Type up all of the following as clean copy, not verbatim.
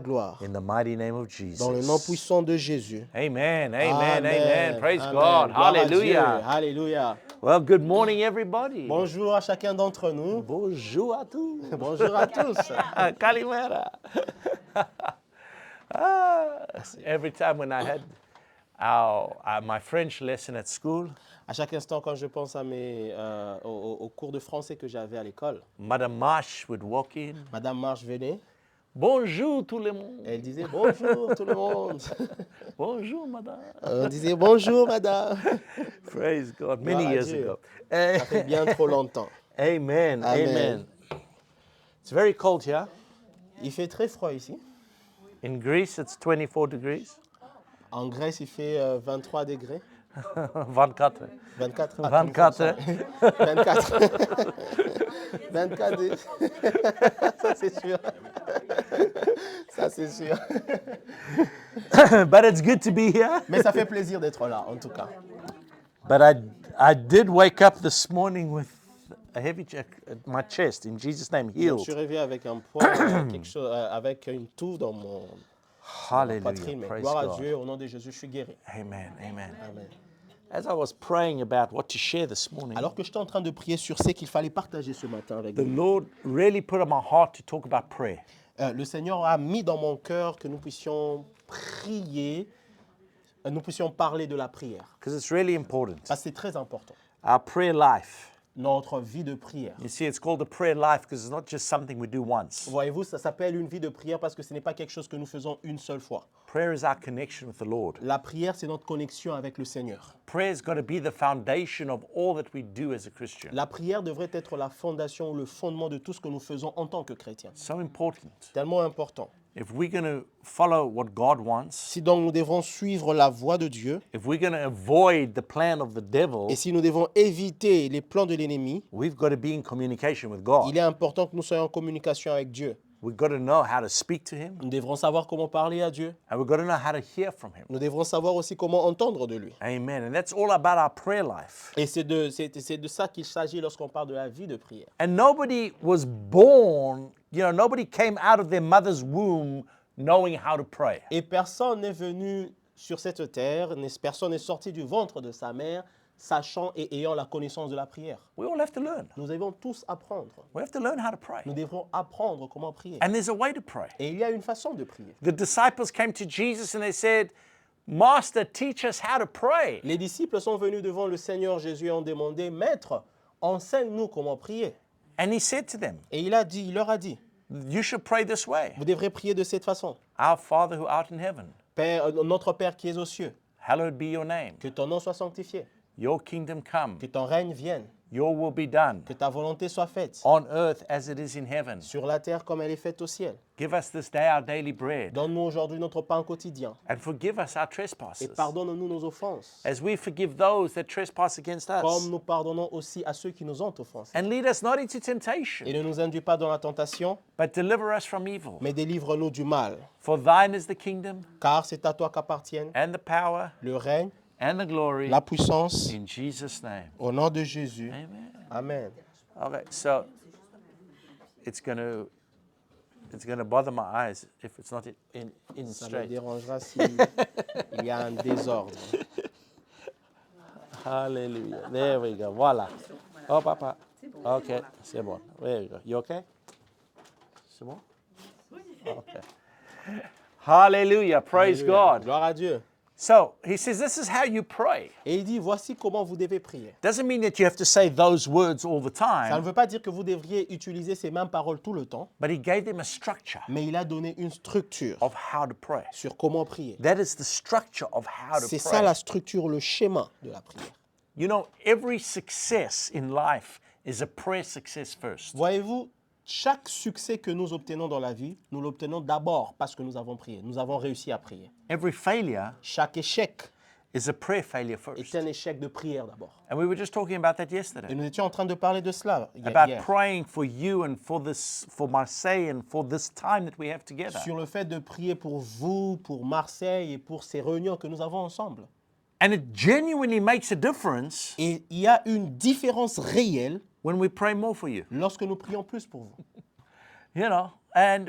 gloire. In the mighty name of Dans le nom Jesus. puissant de Jésus. Amen, amen, amen. Praise Amen. God. Gloire à Dieu. Hallelujah. Alléluia. Well, good morning, everybody. Bonjour à chacun d'entre nous. Bonjour à tous. Bonjour à tous. Kalimera. Every time when I had my French lesson at school, À chaque instant, quand je pense à aux cours de français que j'avais à l'école, Madame Marsh would walk in. Madame Marche venait. Bonjour tout le monde. Elle disait bonjour tout le monde. Bonjour, madame. On disait bonjour madame. Praise God. Gloire Many à years Dieu. ago. Ça fait bien trop longtemps. Amen. Amen. Amen. It's very cold here. Il fait très froid ici. In Greece, it's 24 degrees. En Grèce, il fait 23 degrés. 24. 24. Ah, 24. 24. 24. Ça, c'est sûr. Ça, c'est sûr. But it's good to be here. Mais ça fait plaisir d'être là, en tout cas. But I did wake up this morning with a heavy check at my chest. In Jesus' name, Je healed. suis réveillé avec un poids, quelque chose, avec une toux dans mon Hallelujah. poitrine. Mais Praise gloire à God. Dieu, au nom de Jésus, je suis guéri. Amen. Amen. Amen. As I was praying about what to share this morning, Alors que j'étais en train de prier sur ce qu'il fallait partager ce matin avec the vous, Lord really put on my heart to talk about prayer. le Seigneur a mis dans mon cœur que nous puissions prier, nous puissions parler de la prière. Because it's really important. Parce que c'est très important. Our prayer life. Notre vie de prière. You see, it's called a prayer life because it's not just something we do once. Voyez-vous, ça s'appelle une vie de prière parce que ce n'est pas quelque chose que nous faisons une seule fois. Prayer is our connection with the Lord. La prière, c'est notre connexion avec le Seigneur. Prayer's got to be the foundation of all that we do as a Christian. La prière devrait être la fondation ou le fondement de tout ce que nous faisons en tant que chrétiens. So important. Tellement important. If we're going to follow what God wants, Si donc nous devons suivre la voie de Dieu, if we're going to avoid the plan of the devil, et si nous devons éviter les plans de l'ennemi, we've got to be in communication with God. il est important que nous soyons en communication avec Dieu. We've got to know how to speak to Him, Nous devrons savoir comment parler à Dieu. and we've got to know how to hear from Him. Nous devrons savoir aussi comment entendre de lui. Amen. And that's all about our prayer life. Et c'est de ça qu'il s'agit lorsqu'on parle de la vie de prière. And nobody was born, nobody came out of their mother's womb knowing how to pray. Et personne n'est venu sur cette terre, personne n'est sorti du ventre de sa mère, sachant et ayant la connaissance de la prière. We all have to learn. Nous devons tous apprendre. We have to learn how to pray. Nous devrons apprendre comment prier. And there's a way to pray. Et il y a une façon de prier. The disciples came to Jesus and they said, Master, teach us how to pray. Les disciples sont venus devant le Seigneur Jésus et ont demandé, Maître, enseigne-nous comment prier. And he said to them, Et il leur a dit, you should pray this way. vous devrez prier de cette façon. Our Father who art in heaven, Père, notre Père qui es aux cieux, hallowed be your name. que ton nom soit sanctifié, Your kingdom come. que ton règne vienne, Your will be done que ta volonté soit faite, on earth as it is in heaven. sur la terre comme elle est faite au ciel. Give us this day our daily bread Donne-nous aujourd'hui notre pain quotidien and forgive us our et trespasses pardonne-nous nos offenses, as we forgive those that trespass against us. comme nous pardonnons aussi à ceux qui nous ont offensés. And lead us not into temptation, Et ne nous induis pas dans la tentation, but deliver us from evil. mais délivre-nous du mal, For thine is the kingdom car c'est à toi qu'appartiennent and the power le règne, and the glory la puissance, in Jesus' name. au nom de Jésus. Amen. Amen. Okay, so it's going to bother my eyes if it's not in Ça me straight. dérangera s'il y a un désordre. Hallelujah. There we go. Voilà. Oh, papa. Okay, c'est bon. There you go. You okay? C'est bon? Okay. Hallelujah. Praise Alléluia. God. Gloire à Dieu. So he says, this is how you pray. Et il dit, voici comment vous devez prier. Doesn't mean that you have to say those words all the Ça ne time, veut pas dire que vous devriez utiliser ces mêmes paroles tout le temps, but he gave them a structure mais il a donné une structure of how to pray. sur comment prier. That is the structure of how to C'est ça pray. la structure, le schéma de la prière. You know, every success in life is a prayer success first. Voyez-vous, chaque succès que nous obtenons dans la vie, nous l'obtenons d'abord parce que nous avons prié. Nous avons réussi à prier. Every failure Chaque échec is a prayer failure first. est un échec de prière d'abord. And we were just talking about that Et yesterday. nous étions en train de parler de cela About hier, praying for you and for Marseille and for this time that we have together. sur le fait de prier pour vous, pour Marseille et pour ces réunions que nous avons ensemble. And it genuinely makes a difference Et il y a une différence réelle when we pray more for you. lorsque nous prions plus pour vous. You know, And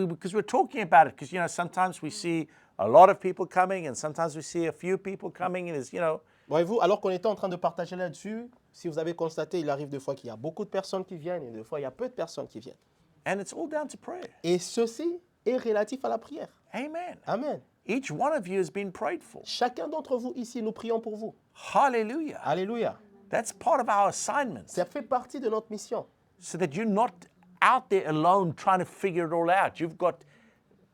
because we're talking about it, because, you know, sometimes we see a lot of people coming and sometimes we see a few people coming and it's, you know. Voyez-vous, alors qu'on était en train de partager là-dessus, si vous avez constaté, il arrive des fois qu'il y a beaucoup de personnes qui viennent et des fois il y a peu de personnes qui viennent. And it's all down to prayer. Et ceci est relatif à la prière. Amen. Amen. Each one of you has been prayed for. Chacun d'entre vous ici, nous prions pour vous. Hallelujah. Alléluia. That's part of our assignment. Ça fait partie de notre mission. So that you're not out there alone trying to figure it all out. You've got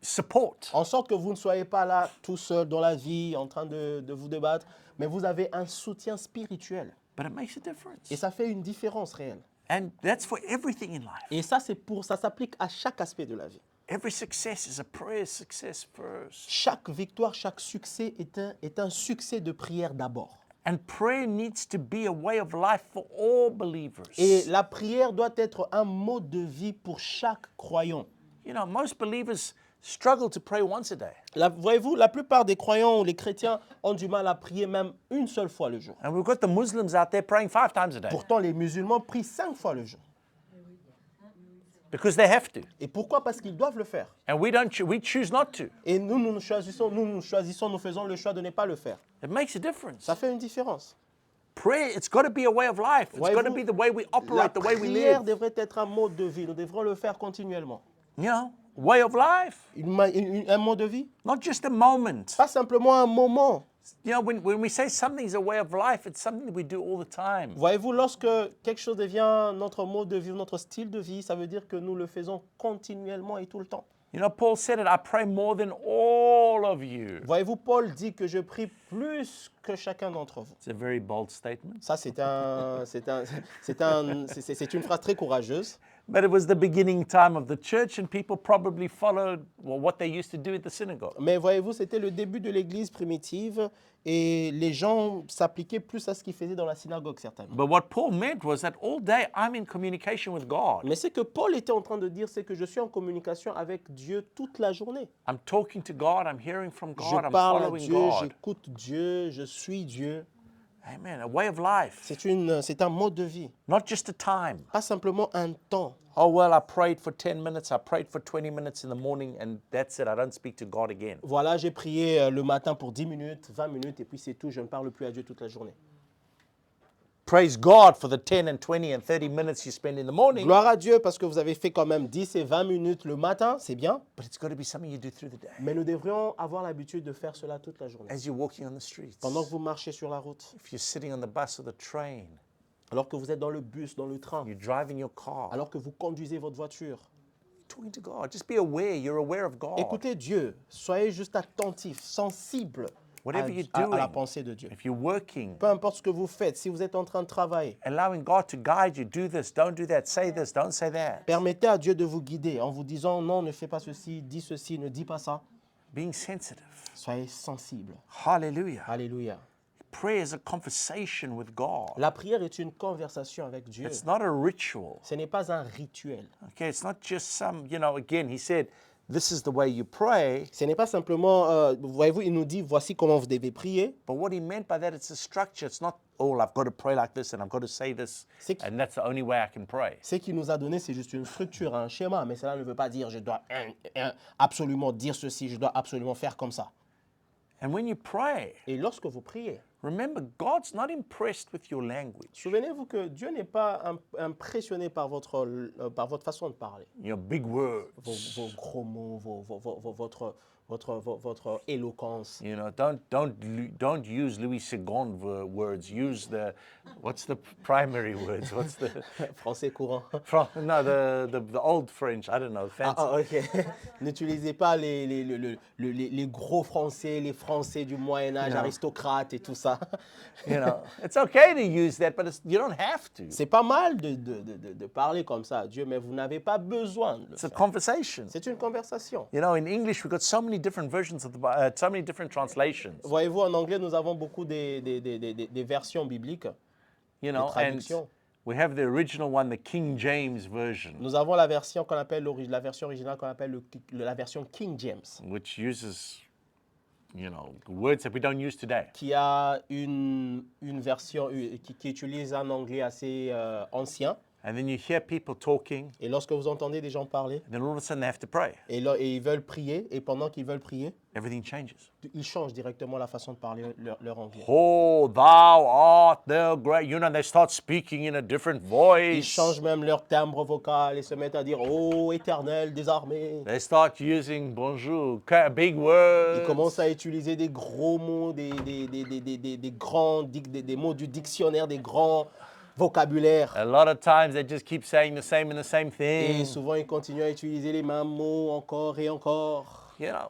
support. En sorte que vous ne soyez pas là tout seul dans la vie, en train de vous débattre, mais vous avez un soutien spirituel. But it makes a difference. Et ça fait une différence réelle. And that's for everything in life. Et ça, ça s'applique à chaque aspect de la vie. Every success is a prayer success first. Chaque victoire, chaque succès est un succès de prière d'abord. And prayer needs to be a way of life for all believers. Et la prière doit être un mode de vie pour chaque croyant. You know, most believers struggle to pray once a day. Voyez-vous, la plupart des croyants ou les chrétiens ont du mal à prier même une seule fois le jour. And we've got the Muslims out there praying 5 times a day Pourtant, les musulmans prient 5 fois le jour. because they have to. Et pourquoi? Parce qu'ils doivent le faire. And we choose not to. Et nous choisissons, nous faisons le choix de ne pas le faire. It makes a difference. Ça fait une différence. Prayer, it's got to be a way of life. It's got to Voyez-vous, be the way we La operate, the way we prière live. devrait être un mode de vie. Nous devrons le faire continuellement. You know, way of life, Un mode de vie, not just a moment. pas simplement un moment. You know, when we say something's a way of life, it's something that we do all the time. Voyez-vous, lorsque quelque chose devient notre mode de vie, notre style de vie, ça veut dire que nous le faisons continuellement et tout le temps. You know, Paul said it, I pray more than all of you. Voyez-vous, Paul dit que je prie plus que chacun d'entre vous. It's a very bold statement. Ça, c'est une phrase très courageuse. But it was the beginning time of the church and people probably followed what they used to do at the synagogue. Mais voyez-vous, c'était le début de l'Église primitive et les gens s'appliquaient plus à ce qu'ils faisaient dans la synagogue, certainement. But what Paul meant was that all day I'm in communication with God. Mais ce que Paul était en train de dire, c'est que je suis en communication avec Dieu toute la journée. I'm talking to God, I'm hearing from God, Je I'm parle à following Dieu, God. j'écoute Dieu, je suis Dieu. Amen. A way of life, C'est un mode de vie, not just a time. pas simplement un temps. Oh, well, I prayed for 10 minutes, I prayed for 20 minutes in the morning, and that's it. I don't speak to God again. Voilà, j'ai prié le matin pour 10 minutes, 20 minutes, et puis c'est tout, je ne parle plus à Dieu toute la journée. Praise God for the 10 and 20 and 30 minutes you spend in the morning. Gloire à Dieu parce que vous avez fait quand même 10 et 20 minutes le matin, c'est bien. But it's got to be something you do through the day. Mais nous devrions avoir l'habitude de faire cela toute la journée. As you're walking on the streets, Pendant que vous marchez sur la route, if you're sitting on the bus or the train, alors que vous êtes dans le bus, dans le train, you're driving your car, alors que vous conduisez votre voiture. talking to God. Just be aware. You're aware of God. Écoutez Dieu, soyez juste attentif, sensible Whatever you're à la doing, pensée de Dieu. if you're working, Peu importe ce que vous faites, si vous êtes en train de travailler, allowing God to guide you. Do this, don't do that. Say this, don't say that. permettez à Dieu de vous guider en vous disant non, ne fais pas ceci, dis ceci, ne dis pas ça. Being sensitive. Soyez sensible. Hallelujah. Alléluia. Prayer is a conversation with God. La prière est une conversation avec Dieu. It's not a ritual. Ce n'est pas un rituel. Okay, it's not just some, you know, again, he said, this is the way you pray. Ce n'est pas simplement, voyez-vous, il nous dit voici comment vous devez prier. But what he meant by that, it's a structure. It's not, oh, I've got to pray like this and I've got to say this, and that's the only way I can pray. Ce qu'il nous a donné, c'est juste une structure, un schéma, mais cela ne veut pas dire je dois absolument dire ceci, je dois absolument faire comme ça. And when you pray, Et lorsque vous priez, remember, God's not impressed with your language, souvenez-vous que Dieu n'est pas impressionné par votre façon de parler. your big words. Vos gros mots, votre éloquence. You know, don't use Louis II words. Use the, what's the primary words? What's the Français courant. no, the old French. I don't know. Fancy. Ok. N'utilisez pas les gros français, les français du Moyen-Âge, Non. aristocrates et tout ça. You know, it's okay to use that, but you don't have to. C'est pas mal de parler comme ça à Dieu, mais vous n'avez pas besoin de le It's a faire. conversation. C'est une conversation. You know, in English, we've got so many different versions of the so many different translations. Voyez-vous, en anglais, nous avons beaucoup des versions bibliques, You des know, and traductions. we have the original one, the King James version, Nous avons la version qu'on appelle la version originale qu'on appelle la version King James, which uses, you know, words that we don't use today. qui a une version qui utilise un anglais assez ancien. And then you hear people talking, Et lorsque vous entendez des gens parler, and then all of a sudden they have to pray. et ils veulent prier, et pendant qu'ils veulent prier, Everything changes. ils changent directement la façon de parler leur anglais. Oh, thou art the great. You know, they start speaking in a different Ils voice. changent même leur timbre vocal et se mettent à dire « Oh, Éternel des armées ». They start using bonjour, big Ils words. commencent à utiliser des gros mots, des mots du dictionnaire, des grands vocabulaires. A lot of times they just keep saying the same and the same Et thing. souvent, ils continuent à utiliser les mêmes mots encore et encore. You know,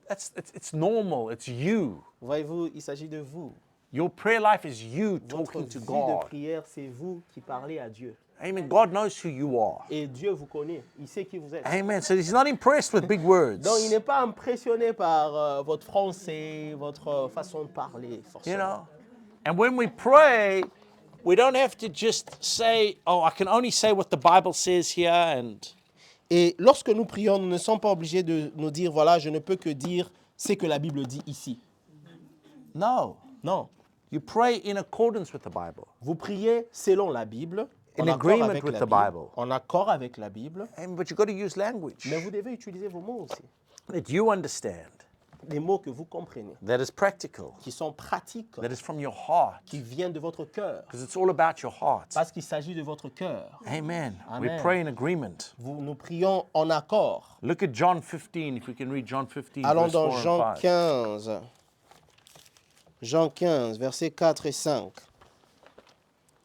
it's normal. It's you. Voyez-vous, il s'agit de vous. Your prayer life is you Votre talking to vie de God. prière, c'est vous qui parlez à Dieu. Amen. God knows who you are. Et Dieu vous connaît. Il sait qui vous êtes. Amen. So he's not impressed with big words. Donc, il n'est pas impressionné par votre français, votre façon de parler, You forcément. know, and when we pray, we don't have to just say, oh, I can only say what the Bible says here. And Et lorsque nous prions, nous ne sommes pas obligés de nous dire, voilà, je ne peux que dire ce que la Bible dit ici. no, Non. you pray in accordance with the Bible. Vous priez selon la Bible, In en accord agreement avec with la the Bible, Bible. en accord avec la Bible, Amen. But you've got to use language mais vous devez utiliser vos mots aussi. that you understand, Des mots que vous comprenez, that is practical, qui sont pratiques, that is from your heart, qui viennent de votre cœur, because it's all about your heart. parce qu'il s'agit de votre cœur. Amen. We Amen. pray in agreement. Nous prions en accord. Look at John 15, if we can read John 15, Allons verse dans 4 Jean and 5. 15. Jean 15, versets 4 et 5.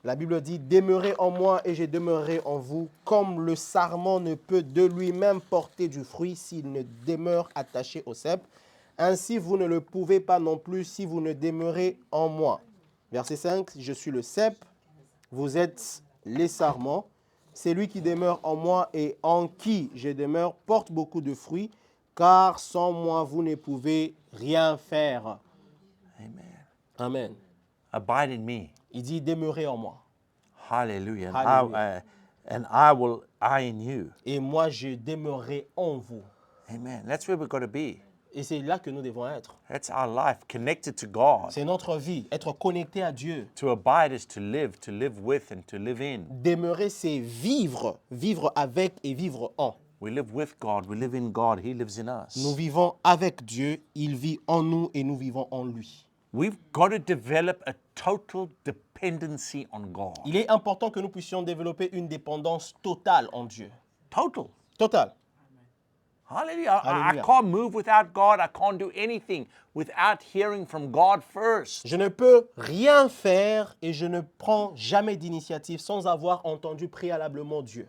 La Bible dit « Demeurez en moi et je demeurerai en vous, comme le sarment ne peut de lui-même porter du fruit s'il ne demeure attaché au cep. Ainsi vous ne le pouvez pas non plus si vous ne demeurez en moi. » Verset 5. « Je suis le cep, vous êtes les sarments. Celui qui demeure en moi et en qui je demeure porte beaucoup de fruits, car sans moi vous ne pouvez rien faire. » Amen. Amen. Abide in me. Il dit, demeurez en moi. Hallelujah. Hallelujah. And I in you. Et moi, je demeurerai en vous. Amen. That's where we've got to be. Et c'est là que nous devons être. That's our life, connected to God. C'est notre vie, être connecté à Dieu. To abide is to live with, and to live in. Demeurer, c'est vivre, vivre avec et vivre en. We live with God, we live in God, He lives in us. Nous vivons avec Dieu, il vit en nous et nous vivons en lui. We've got to develop a total dependency on God. Il est important que nous puissions développer une dépendance totale en Dieu. Total. Totale. Hallelujah. I Hallelujah. can't move without God. I can't do anything without hearing from God first. Je ne peux rien faire et je ne prends jamais d'initiative sans avoir entendu préalablement Dieu.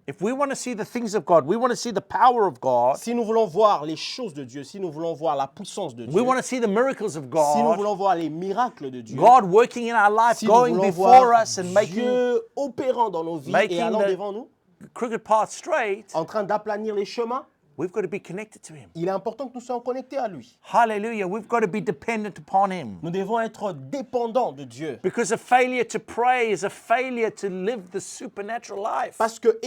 If we want to see the things of God, we want to see the power of God, Si nous voulons voir les choses de Dieu, si nous voulons voir la puissance de Dieu, we want to see the miracles of si nous God, voulons voir les miracles de Dieu, God working in our life, si nous going voulons before voir us and making Dieu opérant dans nos vies making et allant the- devant nous, crooked path straight, en train d'aplanir les chemins, we've got to be connected to Him. il est important que nous soyons connectés à lui. Hallelujah. We've got to be dependent upon Him. Nous devons être dépendants de Dieu. Because a failure to pray is a failure to live the supernatural life. Parce que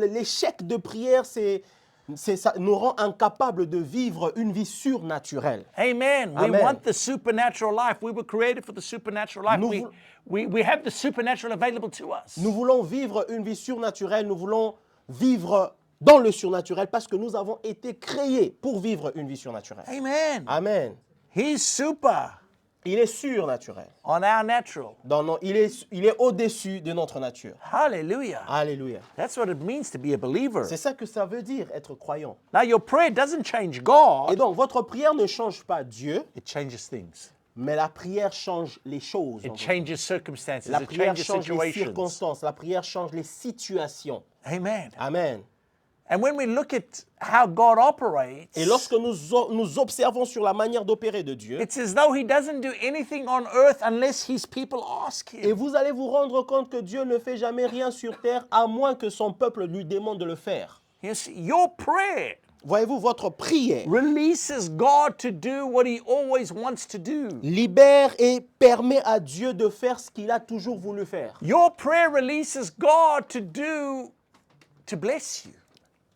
l'échec de prière, ça nous rend incapables de vivre une vie surnaturelle. Amen. We Amen. want the supernatural life. We were created for the supernatural life. Nous We have the supernatural available to us. Nous voulons vivre une vie surnaturelle, nous voulons vivre dans le surnaturel parce que nous avons été créés pour vivre une vie surnaturelle. Amen. Amen. He's super Il est surnaturel. on our natural. Il est au-dessus de notre nature. Hallelujah. Alléluia. That's what it means to be a believer. C'est ça que ça veut dire, être croyant. Now, your prayer doesn't change Et God, donc, votre prière ne change pas Dieu, it changes things. mais la prière change les choses. It changes circumstances. La It prière changes change les situations. circonstances. La prière change les situations. Amen. Amen. And when we look at how God operates, Et lorsque nous observons sur la manière d'opérer de Dieu, it's as though He doesn't do anything on earth unless His people ask et Him. vous allez vous rendre compte que Dieu ne fait jamais rien sur terre à moins que son peuple lui demande de le faire. You see, your prayer Voyez-vous, votre prière releases God to do what He always wants to do. libère et permet à Dieu de faire ce qu'il a toujours voulu faire. Your prayer releases God to bless you.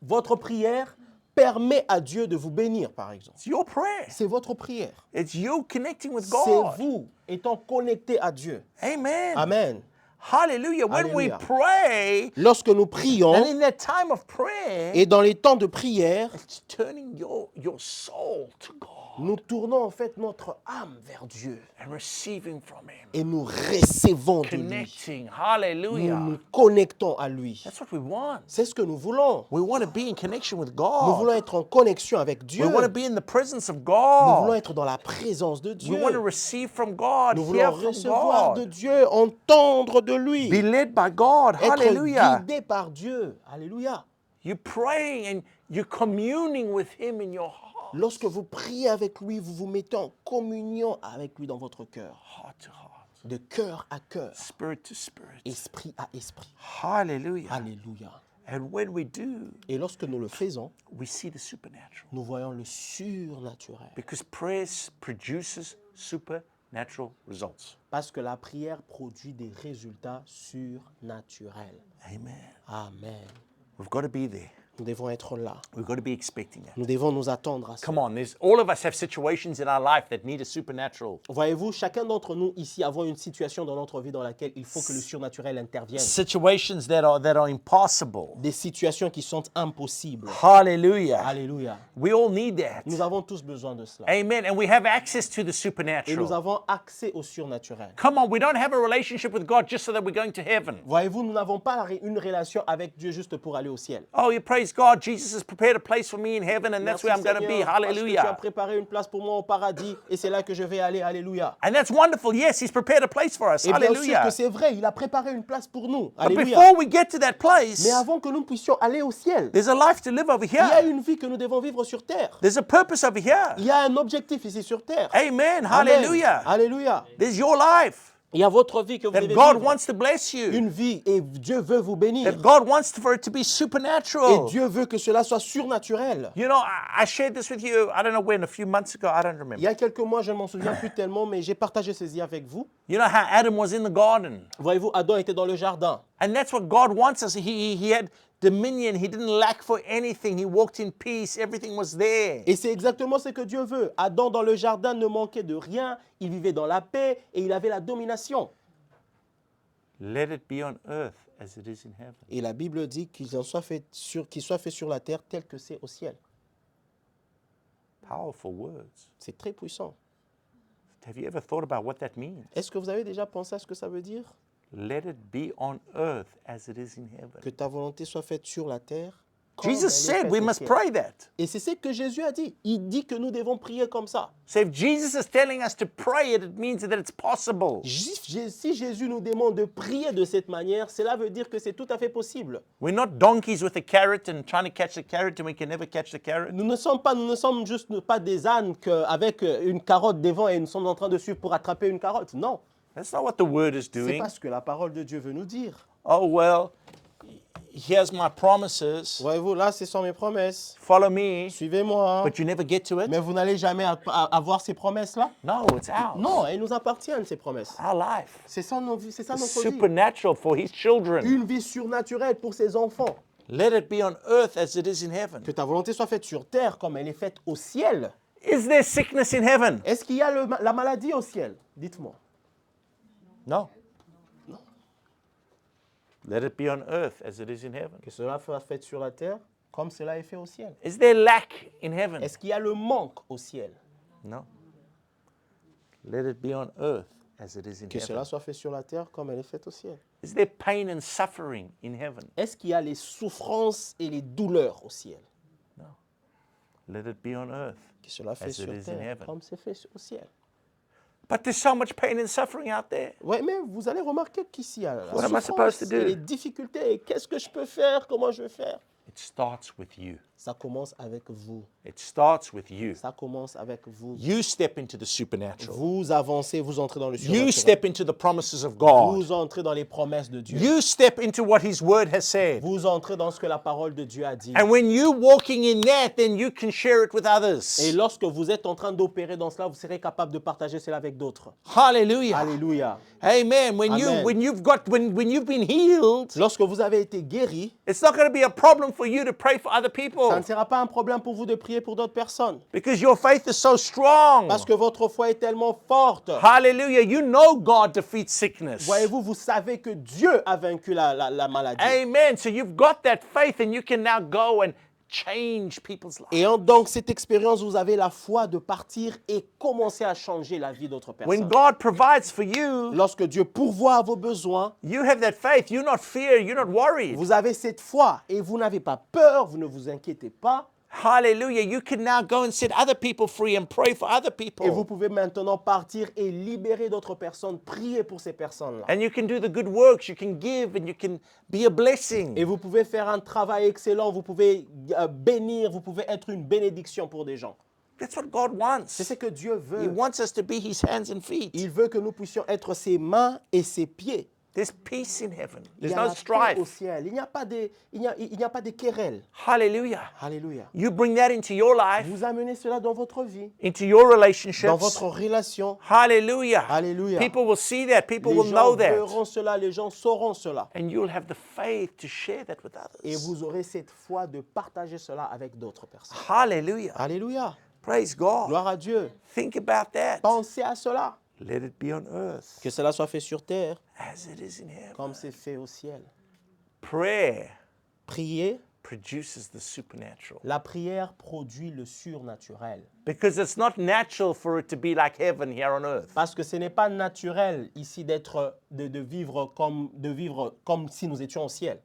Votre prière permet à Dieu de vous bénir, par exemple. It's your prayer. C'est votre prière. It's you connecting with C'est God. vous étant connecté à Dieu. Amen. Amen. Hallelujah. When we Alléluia. pray, Lorsque nous prions and in that time of prayer, et dans les temps de prière, it's turning your soul to God nous tournons en fait notre âme vers Dieu and receiving from Him, et nous recevons de lui. connecting. Nous Hallelujah. nous connectons à lui. That's what we want. C'est ce que nous voulons. We want to be in connection with Nous God. voulons être en connexion avec Dieu. We want to be in the presence of Nous voulons God. être dans la présence de We Dieu. want to receive from God, Nous hear voulons from recevoir de God, Dieu, entendre de lui, be led by God. être Hallelujah. guidé par Dieu. Alléluia. You're praying and you're communing with Him in your heart, Lorsque vous priez avec lui, vous vous mettez en communion avec lui dans votre cœur, heart to heart, de cœur à cœur, spirit to spirit. esprit à esprit. Hallelujah. Alléluia. And when we do, Et lorsque nous le faisons, we see the supernatural. nous voyons le surnaturel. Because prayer produces supernatural results. Parce que la prière produit des résultats surnaturels. Amen. Amen. We've got to be there. Nous devons être là. We've got to be expecting it. Nous devons nous attendre à ça. Come on, all of us have situations in our life that need a supernatural. Voyez-vous, chacun d'entre nous ici avons une situation dans notre vie dans laquelle il faut que le surnaturel intervienne. Situations that are impossible. Des situations qui sont impossibles. Hallelujah. Alléluia. We all need that. Nous avons tous besoin de cela. Amen. And we have access to the Et nous supernatural. avons accès au surnaturel. Come on, we don't have a relationship with God just so that we're going to heaven. Voyez-vous, nous n'avons pas une relation avec Dieu juste pour aller au ciel. Oh, you praise God. Jesus has prepared a place for me in heaven, and that's Merci where I'm going to be. Seigneur, parce que tu as Hallelujah. préparé une place pour moi au paradis et c'est là que je vais aller. Alléluia. And that's wonderful. Yes, He's prepared a place for us. Et bien sûr Hallelujah. que c'est vrai, il a préparé une place pour nous. But Alléluia. before we get to that place, Mais avant que nous puissions aller au ciel, there's a life to live over il y a here. une vie que nous devons vivre sur terre. There's a purpose over here. Il y a un objectif ici sur terre. Amen. Amen. Hallelujah. Alléluia. There's your life Il y a votre vie que vous that devez God vivre. wants to bless you. Une vie et Dieu veut vous bénir. That God wants for it to be Et supernatural. Dieu veut que cela soit surnaturel. You know, I shared this with you, I don't know when, a few months ago, I don't Il y remember. a quelques mois, je ne m'en souviens plus tellement, mais j'ai partagé ceci avec vous. You know how Adam was in the garden. Voyez-vous, Adam était dans le jardin. And that's what God wants us. He had dominion. He didn't lack for anything. He walked in peace. Everything was there. Et c'est exactement ce que Dieu veut. Adam dans le jardin ne manquait de rien. Il vivait dans la paix et il avait la domination. Let it be on earth as it is in heaven. Et la Bible dit qu'il soit fait sur la terre tel que c'est au ciel. Powerful words. C'est très puissant. Have you ever thought about what that means? Est-ce que vous avez déjà pensé à ce que ça veut dire? Let it be on earth as it is in heaven. Que ta volonté soit faite sur la terre. comme Jesus elle est said faite we au must ciel. pray that. Et c'est ce que Jésus a dit. Il dit que nous devons prier comme ça. So if Jesus is telling us to pray it, it means that it's possible. Si Jésus nous demande de prier de cette manière, cela veut dire que c'est tout à fait possible. We're not donkeys with a carrot and trying to catch the carrot and we can never catch the carrot. Nous ne sommes juste pas des ânes avec une carotte devant et nous sommes en train de suivre pour attraper une carotte. Non, That's not what the word is c'est doing. pas ce que la parole de Dieu veut nous dire. Oh, well, here's my promises. Voyez-vous, là, ce sont mes promesses. Follow me. Suivez-moi. But you never get to it. Mais vous n'allez jamais avoir ces promesses-là? No, it's ours. Non, elles nous appartiennent, ces promesses. Our life. C'est ça notre vie. Supernatural for his children. Une vie surnaturelle pour ses enfants. Let it be on earth as it is in heaven. Que ta volonté soit faite sur terre comme elle est faite au ciel. Is there sickness in heaven? Est-ce qu'il y a la maladie au ciel? Dites-moi. No. Let it be on earth as it is in heaven. Que cela soit fait sur la terre comme cela est fait au ciel. Is there lack in heaven? Est-ce qu'il y a le manque au ciel? No. Let it be on earth as it is in Que heaven. cela soit fait sur la terre comme elle est faite au ciel. Is there pain and suffering in heaven? Est-ce qu'il y a les souffrances et les douleurs au ciel? Let it be on earth. Que cela fait As it sur is in terre heaven. comme c'est fait au ciel. But there's so much pain and suffering out there. Oui, mais vous allez remarquer qu'ici, il y a la What am I souffrance supposed to do? et les difficultés. Qu'est-ce que je peux faire? Comment je vais faire? It starts with you. Ça commence avec vous. It starts with you. Ça commence avec vous. You step into the supernatural. Vous avancez, vous entrez dans le You surnaturel. step into the promises of God. Vous entrez dans les promesses de Dieu. You step into what His Word has said. Vous entrez dans ce que la parole de Dieu a dit. And when you're walking in that, then you can share it with Et others. lorsque vous êtes en train d'opérer dans cela, vous serez capable de partager cela avec d'autres. Hallelujah. Alléluia. Amen. When Amen. you've been healed, Lorsque vous avez été guéri, it's not going to be a problem for you to pray for other people. people. ne sera pas un problème pour vous de prier pour d'autres personnes. Because your faith is so strong. Parce que votre foi est tellement forte. Hallelujah. You know God defeats sickness. Voyez-vous, vous savez que Dieu a vaincu la maladie. Amen. So you've got that faith and you can now go and change people's lives. Et donc, cette expérience, vous avez la foi de partir et commencer à changer la vie d'autres When personnes. God provides for you, Lorsque Dieu pourvoit à vos besoins, you have that faith. You're not fear. You're not worried. vous avez cette foi et vous n'avez pas peur, vous ne vous inquiétez pas. Hallelujah. You can now go and set other people free and pray for other people. Et vous pouvez maintenant partir et libérer d'autres personnes, prier pour ces personnes-là. And you can do the good works. You can give and you can be a blessing. Et vous pouvez faire un travail excellent, vous pouvez bénir, vous pouvez être une bénédiction pour des gens. That's what God wants. C'est ce que Dieu He veut. wants us to be His hands and feet. Il veut que nous puissions être ses mains et ses pieds. There's peace in heaven. Il There's y a no la paix au strife. ciel. Il n'y a pas de querelle. Hallelujah. Alléluia. You bring that into your life, Vous amenez cela dans votre vie, into your dans relationships. votre relation. Hallelujah. Alléluia. People will see that. People Les will gens know that. verront cela, les gens sauront cela. And you'll have the faith to share that with Et others. vous aurez cette foi de partager cela avec d'autres personnes. Hallelujah. Alléluia. Praise God. Gloire à Dieu. Think about that. Pensez à cela. Let it be on earth Que cela soit fait sur terre as it is in heaven. comme c'est fait au ciel. Prayer Prier, produces the supernatural. la prière produit le surnaturel. Because it's not natural for it to be like heaven here on earth. Parce que ce n'est pas naturel ici de vivre comme si nous étions au ciel.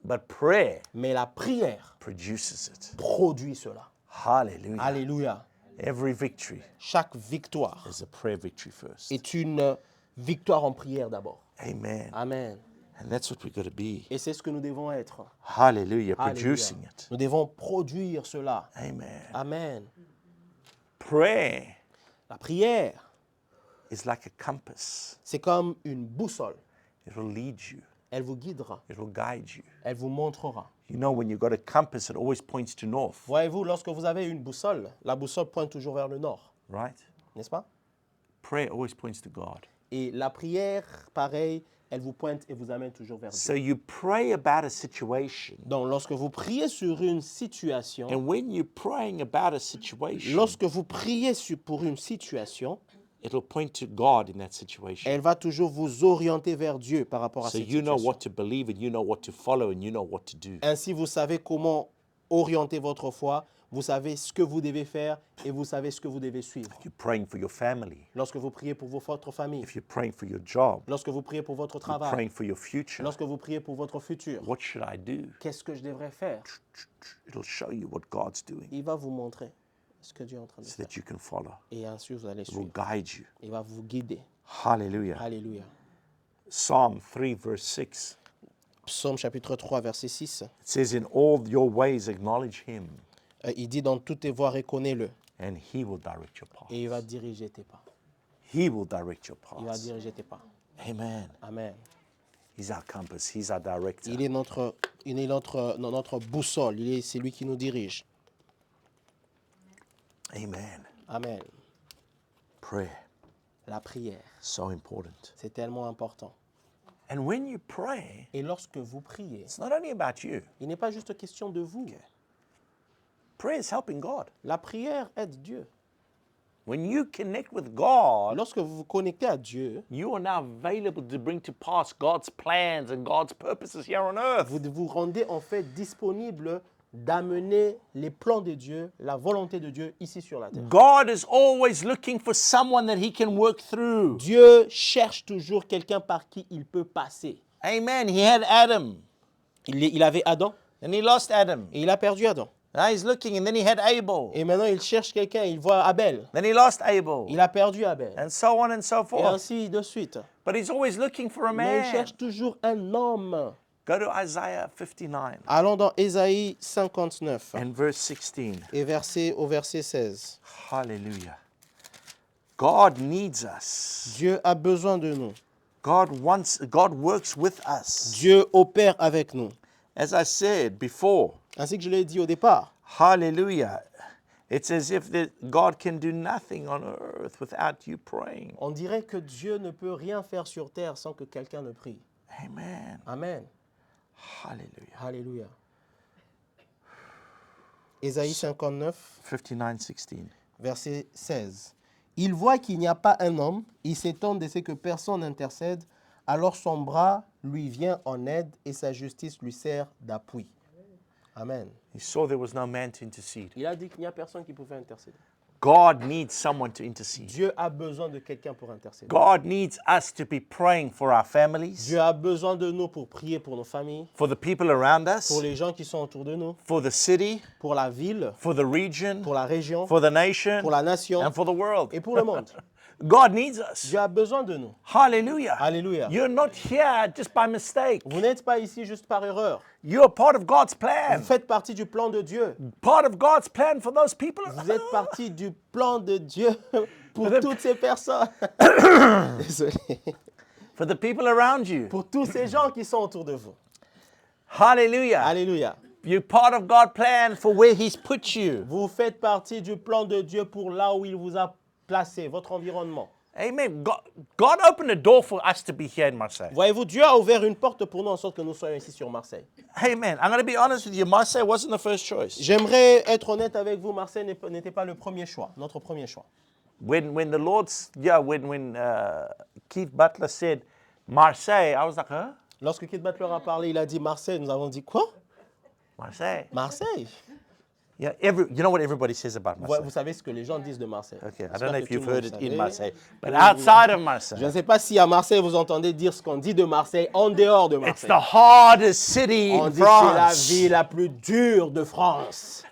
But prayer Mais la prière produces it. produit cela. Hallelujah. Alléluia. Every victory Chaque victoire is a prayer victory first. est une victoire en prière d'abord. Amen. Amen. And that's what we've got to be. Et c'est ce que nous devons être. Hallelujah. Alléluia. Producing it. Nous devons produire cela. Amen. Amen. Prayer La prière, is like a compass. c'est comme une boussole. It will lead you. Elle vous guidera. It will guide you. Elle vous montrera. You know, when you've got a compass, it always points to north, Voyez-vous, lorsque vous avez une boussole, la boussole pointe toujours vers le nord, right? n'est-ce pas? Prayer always points to God. Et la prière, pareil, elle vous pointe et vous amène toujours vers Dieu. So you pray about a situation. Donc, lorsque vous priez sur une situation, And when you're praying about a situation, lorsque vous priez pour une situation, it'll point to God in that situation. elle va toujours vous orienter vers Dieu par rapport à So cette you know situation. what to believe and you know what to follow and you know what to do. Ainsi, vous savez comment orienter votre foi, vous savez ce que vous devez faire et vous savez ce que vous devez suivre. If you're praying for your family, Lorsque vous priez pour votre famille, if you're praying for your job, lorsque vous priez pour votre you're travail, praying for your future, lorsque vous priez pour votre futur, what should I do? qu'est-ce que je devrais faire? It'll show you what God's doing Il va vous montrer ce que Dieu est en train de so faire. that you can follow. Et ensuite, vous allez It will suivre. guide you. Il va vous guider. Hallelujah. Alléluia. Psalm 3, verse 6. Psaume chapitre 3, verset 6. It says, in all your ways acknowledge him, Il dit, dans toutes tes voies, reconnais-le. and he will direct your path. Et il va diriger tes pas. He will direct your Il va path. diriger tes pas. Amen. Amen. He's our compass. He's our director. Il est notre boussole. C'est lui qui nous dirige. Amen. Amen. Prayer, La prière, so important. c'est tellement important. And when you pray, Et lorsque vous priez, it's not only about you. il n'est pas juste question de vous. Prayer is helping God. La prière aide Dieu. When you connect with God, Lorsque vous vous connectez à Dieu, you are now available to bring to pass God's plans and God's purposes here on earth. vous vous rendez en fait disponible d'amener les plans de Dieu, la volonté de Dieu ici sur la terre. God is always looking for someone that he can work through. Dieu cherche toujours quelqu'un par qui il peut passer. Amen. He had Adam, Il avait Adam and he lost Adam. et il a perdu Adam. Now he's looking, and then he had Abel. Et maintenant il cherche quelqu'un, il voit Abel. Then he lost Abel, Il a perdu Abel. and so on and so Et forth. ainsi de suite. But he's always looking for a Mais il man. cherche toujours un homme. Go to Isaiah 59 Allons dans Ésaïe 59 and verse 16. et au verset 16. Hallelujah. God needs us. Dieu a besoin de nous. God works with us. Dieu opère avec nous. As I said before, Ainsi que je l'ai dit au départ, hallelujah. It's as if God can do nothing on earth without you praying. on dirait que Dieu ne peut rien faire sur terre sans que quelqu'un ne prie. Amen. Amen. Hallelujah. Alléluia. Ésaïe 59, 59:16. verset 16. Il voit qu'il n'y a pas un homme, il s'étonne de ce que personne n'intercède, alors son bras lui vient en aide et sa justice lui sert d'appui. Amen. He saw there was no man to intercede. Il a dit qu'il n'y a personne qui pouvait intercéder. God needs someone to intercede. Dieu a besoin de quelqu'un pour intercéder. God needs us to be praying for our families, Dieu a besoin de nous pour prier pour nos familles, for the people around pour us, les gens qui sont autour de nous, for the city, pour la ville, for the region, pour la région, for the nation, pour la nation and for the world. et pour le monde. God needs us. Dieu a besoin de nous. Hallelujah. Alléluia. You're not here just by mistake. Vous n'êtes pas ici juste par erreur. You're part of God's plan. Vous faites partie du plan de Dieu. Part of God's plan for those people. Vous êtes partie du plan de Dieu pour toutes ces personnes. Désolé. For the people around you. Pour tous ces gens qui sont autour de vous. Hallelujah. Alléluia. You're part of God's plan for where He's put you. Vous faites partie du plan de Dieu pour là où il vous a placé, votre environnement. Amen. God opened a door for us to be here in Marseille. Voyez-vous, Dieu a ouvert une porte pour nous en sorte que nous soyons ici sur Marseille. Amen. I'm going to be honest with you. Marseille wasn't the first choice. J'aimerais être honnête avec vous, Marseille n'était pas le premier choix, notre premier choix. When the Lord's, when Keith Butler said Marseille, I was like, huh? Lorsque Keith Butler a parlé, il a dit Marseille, nous avons dit quoi? Marseille. Marseille. Yeah, you know what everybody says about Marseille. Vous savez ce que les gens disent de Marseille. Okay, I J'espère don't know que if tout you've le monde heard it savait. in Marseille, but outside of Je Marseille, ne sais pas si à Marseille vous entendez dire ce qu'on dit de Marseille en dehors de it's Marseille. the hardest city On in dit que c'est la France. ville la plus dure de France.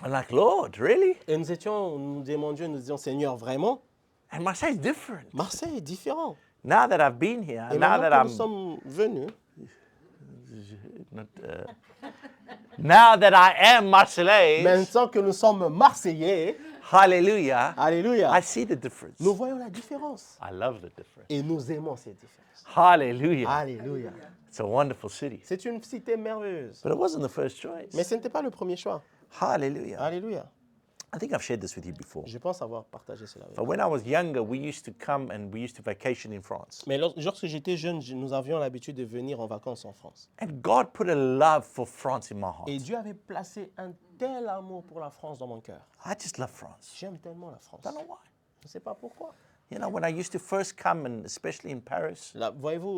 I'm like, Lord, really? Et nous demandions, nous disions, Seigneur, vraiment? And Marseille is different. Marseille est différent. Now that I've been here, Et now maintenant that que I'm nous sommes venus, not, now that I am Marseillais, maintenant que nous sommes Marseillais, hallelujah, alléluia, I see the difference. nous voyons la différence. I love the difference. Et nous aimons cette différence. Hallelujah. Alléluia. It's a wonderful city. C'est une cité merveilleuse. But it wasn't the first choice. Mais ce n'était pas le premier choix. Hallelujah. Alléluia. I think I've shared this with you before. Je pense avoir partagé cela avec But vous. when I was younger, we used to come and we used to vacation in France. Mais lorsque j'étais jeune, nous avions l'habitude de venir en vacances en France. And God put a love for France in my heart. Et Dieu avait placé un tel amour pour la France dans mon cœur. I just love France. J'aime tellement la France. I don't know why. Je ne sais pas pourquoi. You know, when I used to first come, and especially in Paris, Là, voyez-vous,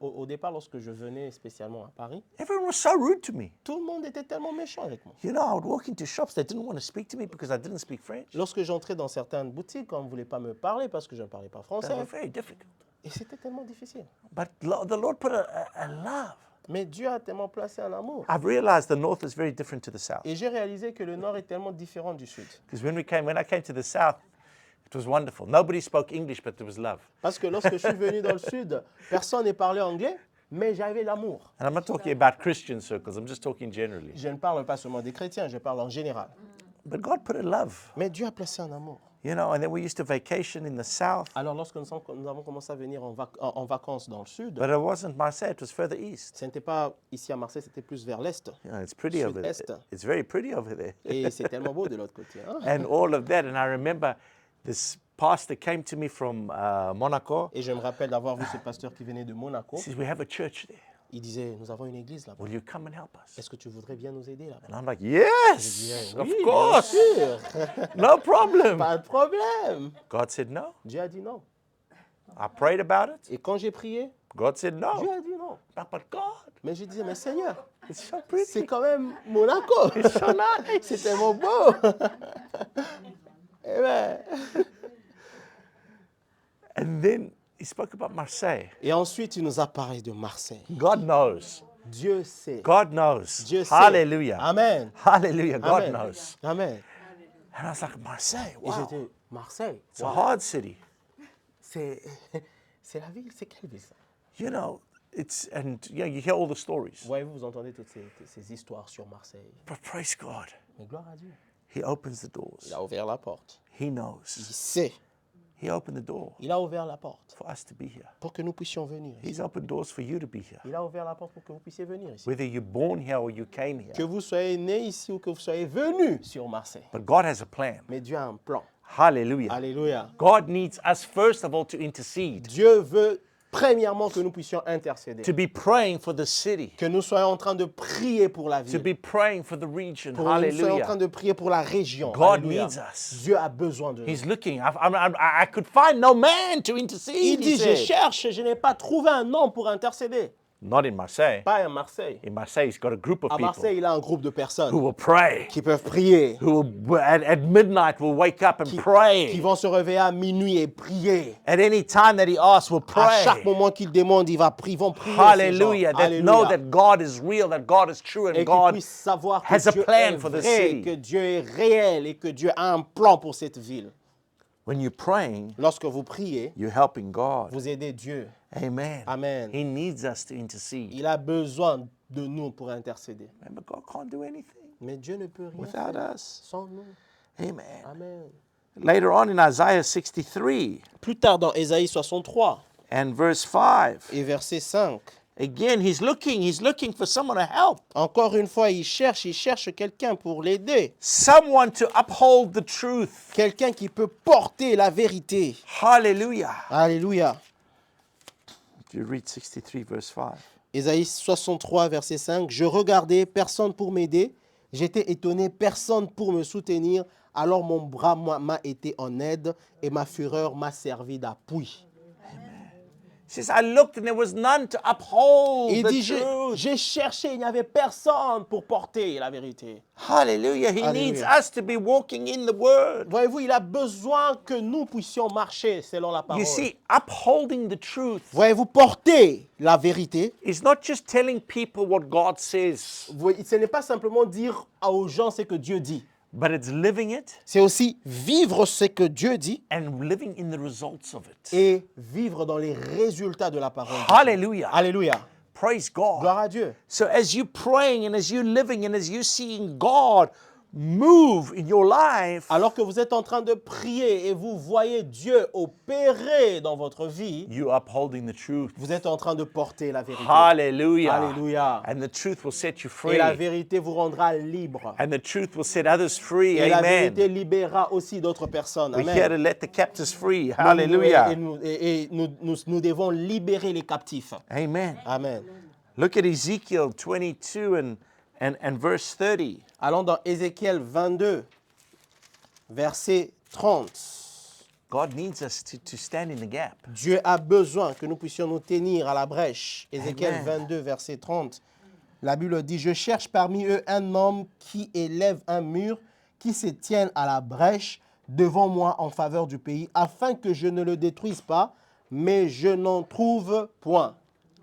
au départ, lorsque je venais spécialement à Paris, everyone was so rude to me. tout le monde était tellement méchant avec moi. You know, I would walk into shops, they didn't want to speak to me because I didn't speak French. Lorsque j'entrais dans certaines boutiques, on ne voulait pas me parler parce que je ne parlais pas They français. were very difficult. Et c'était tellement difficile. But the Lord put a love. Mais Dieu a tellement placé un amour. I've realized the north is very different to the south. Et j'ai réalisé que le nord est tellement différent du sud. Because when I came to the south, it was wonderful. Nobody spoke English, but there was love. Parce que lorsque je suis venu dans le sud, personne ne parlait anglais, mais j'avais l'amour. And I'm not talking about Christian circles, I'm just talking generally. Je ne parle pas seulement des chrétiens, je parle en général. But God put a love, Mais Dieu a placé un amour. you know, and then we used to vacation in the south. Alors lorsque nous avons commencé à venir en vacances dans le sud, But it wasn't Marseille, it was further east. ce n'était pas ici à Marseille, c'était plus vers l'est. You know, it's pretty over there. Sud-est. It's very pretty over there. Et c'est tellement beau de l'autre côté. Hein? And all of that. And I remember this pastor came to me from Monaco. Et je me rappelle d'avoir vu ce pasteur qui venait de Monaco. He says, we have a church there. Il disait, nous avons une église là-bas. Will you come and help us? Est-ce que tu voudrais bien nous aider là-bas? And I'm like, yes, Oui, of bien course, sûr. no problem. Pas de problème. God said no. Dieu a dit non. I prayed about it. Et quand j'ai prié, God said Dieu no. a dit non. But God, Mais je disais, mais Seigneur, it's so c'est pretty. quand même Monaco. It's so nice. C'est tellement beau. Eh ben. And then he spoke about Marseille. Et ensuite, il nous a parlé de Marseille. God knows. Dieu sait. God knows. Dieu sait. Hallelujah. Amen. Hallelujah. God Amen. knows. Amen. And I was like, Marseille, Et wow. j'étais, Marseille, It's a hard city. c'est la ville, c'est quelle ville ça? You know, you hear all the stories. Voyez-vous, vous entendez toutes ces histoires sur Marseille. But praise God. Mais gloire à Dieu. He opens the doors. Il a ouvert la porte. He Il knows. sait. He opened the door Il a ouvert la porte for us to be here. pour que nous puissions venir ici. He's opened doors for you to be here. Il a ouvert la porte pour que vous puissiez venir ici. Whether you're born here or you came Que here. vous soyez né ici ou que vous soyez venu sur Marseille. But God has a plan. Mais Dieu a un plan. Hallelujah. Alléluia. God needs us, first of all, to intercede. Dieu veut Premièrement, que nous puissions intercéder. to be praying for the city, Que nous soyons en train de prier pour la to ville. be praying for the region. Pour nous soyons en train Hallelujah. de prier pour la région. God Alléluia. needs us. Dieu a besoin de nous. He's looking. I could find no man to Il intercede. He dit, je said. cherche, je n'ai pas trouvé un homme pour intercéder. Not in Marseille. Pas à Marseille. In Marseille, he's got a group of À people Marseille, il a un groupe de who personnes will pray, qui peuvent prier, who will, at midnight will wake up and qui pray. vont se réveiller à minuit et prier. At any time that he asks, will À chaque pray. moment qu'ils demandent, ils vont prier. ces gens. Hallelujah. That know Alléluia. that God is real, that God is true, Et and qu'ils God puissent savoir que has a Dieu plan est for the vrai, city. que Dieu est réel et que Dieu a un plan pour cette ville. When you're praying, Lorsque vous priez, you're helping God. vous aidez Dieu. Amen. Amen. He needs us to intercede. Il a besoin de nous pour intercéder. Remember, God can't do anything Mais Dieu ne peut rien without faire us. sans nous. Amen. Amen. Later on in Isaiah 63 Plus tard dans Ésaïe 63 and verse 5, et verset 5, again, he's looking for someone to help. encore une fois, il cherche quelqu'un pour l'aider. Someone to uphold the truth. Quelqu'un qui peut porter la vérité. Hallelujah. Alléluia. You read 63 verse 5. Ésaïe 63, verset 5. Je regardais, personne pour m'aider. J'étais étonné, personne pour me soutenir. Alors mon bras m'a été en aide et ma fureur m'a servi d'appui. He says, I looked and there was none to uphold Il the dit, truth. j'ai cherché, il n'y avait personne pour porter la vérité. Hallelujah. He Hallelujah. needs us to be walking in the word. Voyez-vous, il a besoin que nous puissions marcher selon la parole. You see, upholding the truth Voyez-vous, porter la vérité, is not just telling people what God says, ce n'est pas simplement dire aux gens ce que Dieu dit. but it's living it C'est aussi vivre ce que Dieu dit and living in the results of it. et vivre dans les résultats de la parole. de Dieu. Hallelujah. Alléluia. Praise God. Gloire à Dieu. So as you praying and as you living and as you seeing God move in your life, Alors que vous êtes en train de prier et vous voyez Dieu opérer dans votre vie, you upholding the truth. vous êtes en train de porter la vérité. Hallelujah. Alléluia. And the truth will set you Et free. la vérité vous rendra libre. And the truth will set others free. Et la Amen. vérité libérera aussi d'autres personnes. We're here to Amen. let the captives free. Et Hallelujah. nous devons libérer les captifs. Amen. Amen. Look at Ezekiel 22 and verse 30. Allons dans Ézéchiel 22, verset 30. God needs us to stand in the gap. Dieu a besoin que nous puissions nous tenir à la brèche. Ézéchiel Amen. 22, verset 30. La Bible dit, je cherche parmi eux un homme qui élève un mur, qui se tienne à la brèche devant moi en faveur du pays, afin que je ne le détruise pas, mais je n'en trouve point.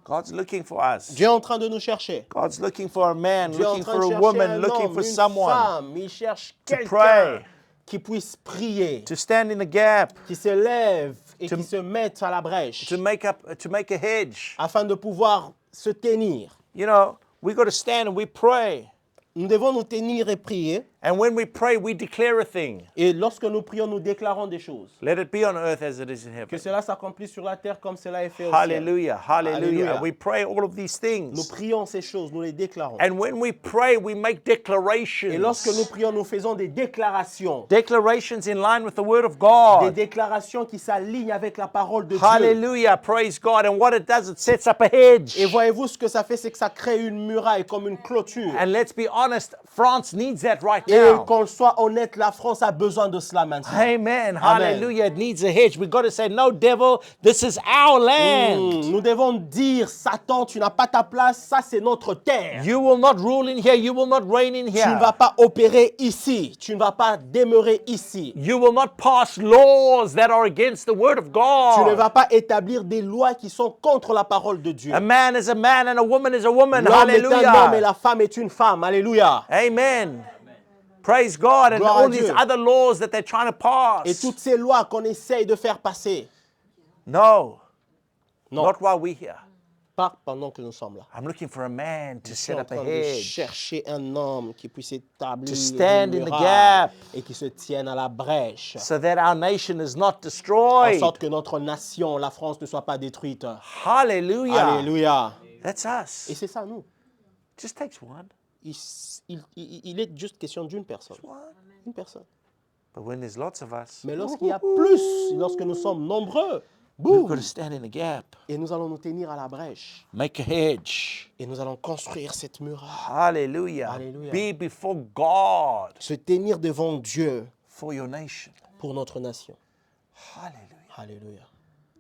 God's looking for us. Dieu est en train de nous chercher. God's looking for a man, Dieu est en looking train for de a chercher woman, un looking homme, for une someone femme. Il cherche quelqu'un pray. qui puisse prier, to stand in the gap, qui se lève et To- qui se mette à la brèche to make a hedge. afin de pouvoir se tenir. You know, we got to stand and we pray. Nous devons nous tenir et prier. And when we pray, we declare a thing. Et lorsque nous prions, nous déclarons des choses. Let it be on earth as it is in Que heaven. cela s'accomplisse sur la terre comme cela est fait au ciel. Hallelujah. Hallelujah. Hallelujah. And we pray all of these Nous things. prions ces choses, nous les déclarons. And when we pray, we make declarations. Et lorsque nous prions, nous faisons des déclarations. Declarations in line with the word of Des God. déclarations qui s'alignent avec la parole de Dieu. Hallelujah. Praise God. And what it does, it sets up a hedge. Et voyez-vous, ce que ça fait, c'est que ça crée une muraille comme une clôture. And let's be honest, France needs that right Et now. qu'on soit honnête, la France a besoin de cela maintenant. Amen. Hallelujah. It needs a hedge. We've got to say, no, devil, this is our land. Nous devons dire, Satan, tu n'as pas ta place, ça c'est notre terre. You will not rule in here. You will not reign in Tu ne vas here. pas opérer ici, tu ne vas pas demeurer ici. You will not pass laws that are against the word of Tu ne God. vas pas établir des lois qui sont contre la parole de Dieu. A man is a man and a woman is a woman. L'homme est un homme et Hallelujah. la femme est une femme. Alléluia. Amen. Praise God. And Gloire à all these Dieu. other laws that they're trying to Et pass. toutes ces lois qu'on essaye de faire passer, No, non, not while we're here. pas pendant que nous sommes là. I'm looking for a man to Je suis set en up a train de hedge. chercher un homme qui puisse établir To stand une in the muraille gap. et qui se tienne à la brèche, So that our nation is not en destroyed. sorte que notre nation, la France, ne soit pas détruite. Hallelujah. Alléluia. That's us. Et c'est ça, nous. Just takes one. Il est juste question d'une personne. Une personne. But when there's lots of us, Mais lorsqu'il y a plus, lorsque nous sommes nombreux, We've got Boum! to stand in the gap. Et nous allons nous tenir à la brèche. Make a hedge. Et nous allons construire cette muraille. Hallelujah. Hallelujah. Be before God Se tenir devant Dieu for your nation. pour notre nation. Hallelujah. Alléluia.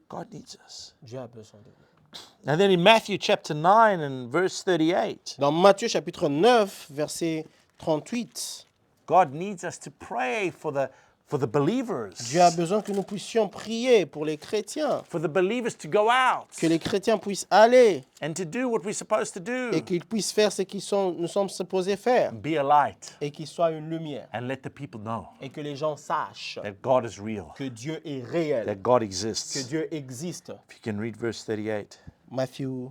God needs us. Dieu a besoin de nous. And then in Matthew chapter 9 and verse 38, Dans Matthieu chapitre 9, verset 38, God needs us to pray for the believers. Dieu a besoin que nous puissions prier pour les chrétiens, For the believers to go out que les chrétiens puissent aller and to do what we're supposed to do. et qu'ils puissent faire ce nous sommes supposés faire Be a light et qu'ils soient une lumière and let the people know et que les gens sachent that God is real, que Dieu est réel, that God que exists. Dieu existe. If you can read verse 38, Matthieu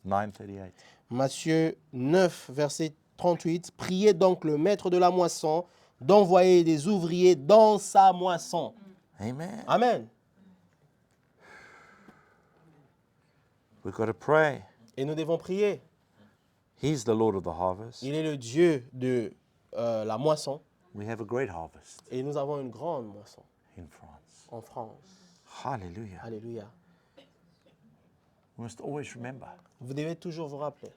9:38. Matthieu 9, verset 38. Priez donc le maître de la moisson d'envoyer des ouvriers dans sa moisson. Amen. Amen. We've got to pray. Et nous devons prier. He's the Lord of the harvest. Il est le Dieu de la moisson We have a great harvest et nous avons une grande moisson in France. en France. Hallelujah. Alléluia. We must always remember Vous devez toujours vous rappeler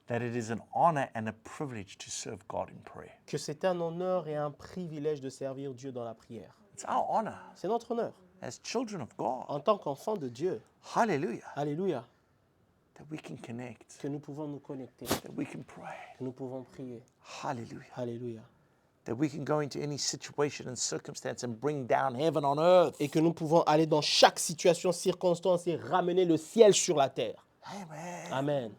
that it is an honor and a privilege to serve God in prayer. que c'est un honneur et un privilège de servir Dieu dans la prière. It's our honor C'est notre honneur as children of God. en tant qu'enfants de Dieu. Hallelujah. Alléluia. That we can connect, Que nous pouvons nous connecter, that we can pray. que nous pouvons prier. Hallelujah. Alléluia. That we can go into any situation and circumstance and bring down heaven on earth. Et que nous pouvons aller dans chaque situation, circonstance et ramener le ciel sur la terre. Amen. Amen.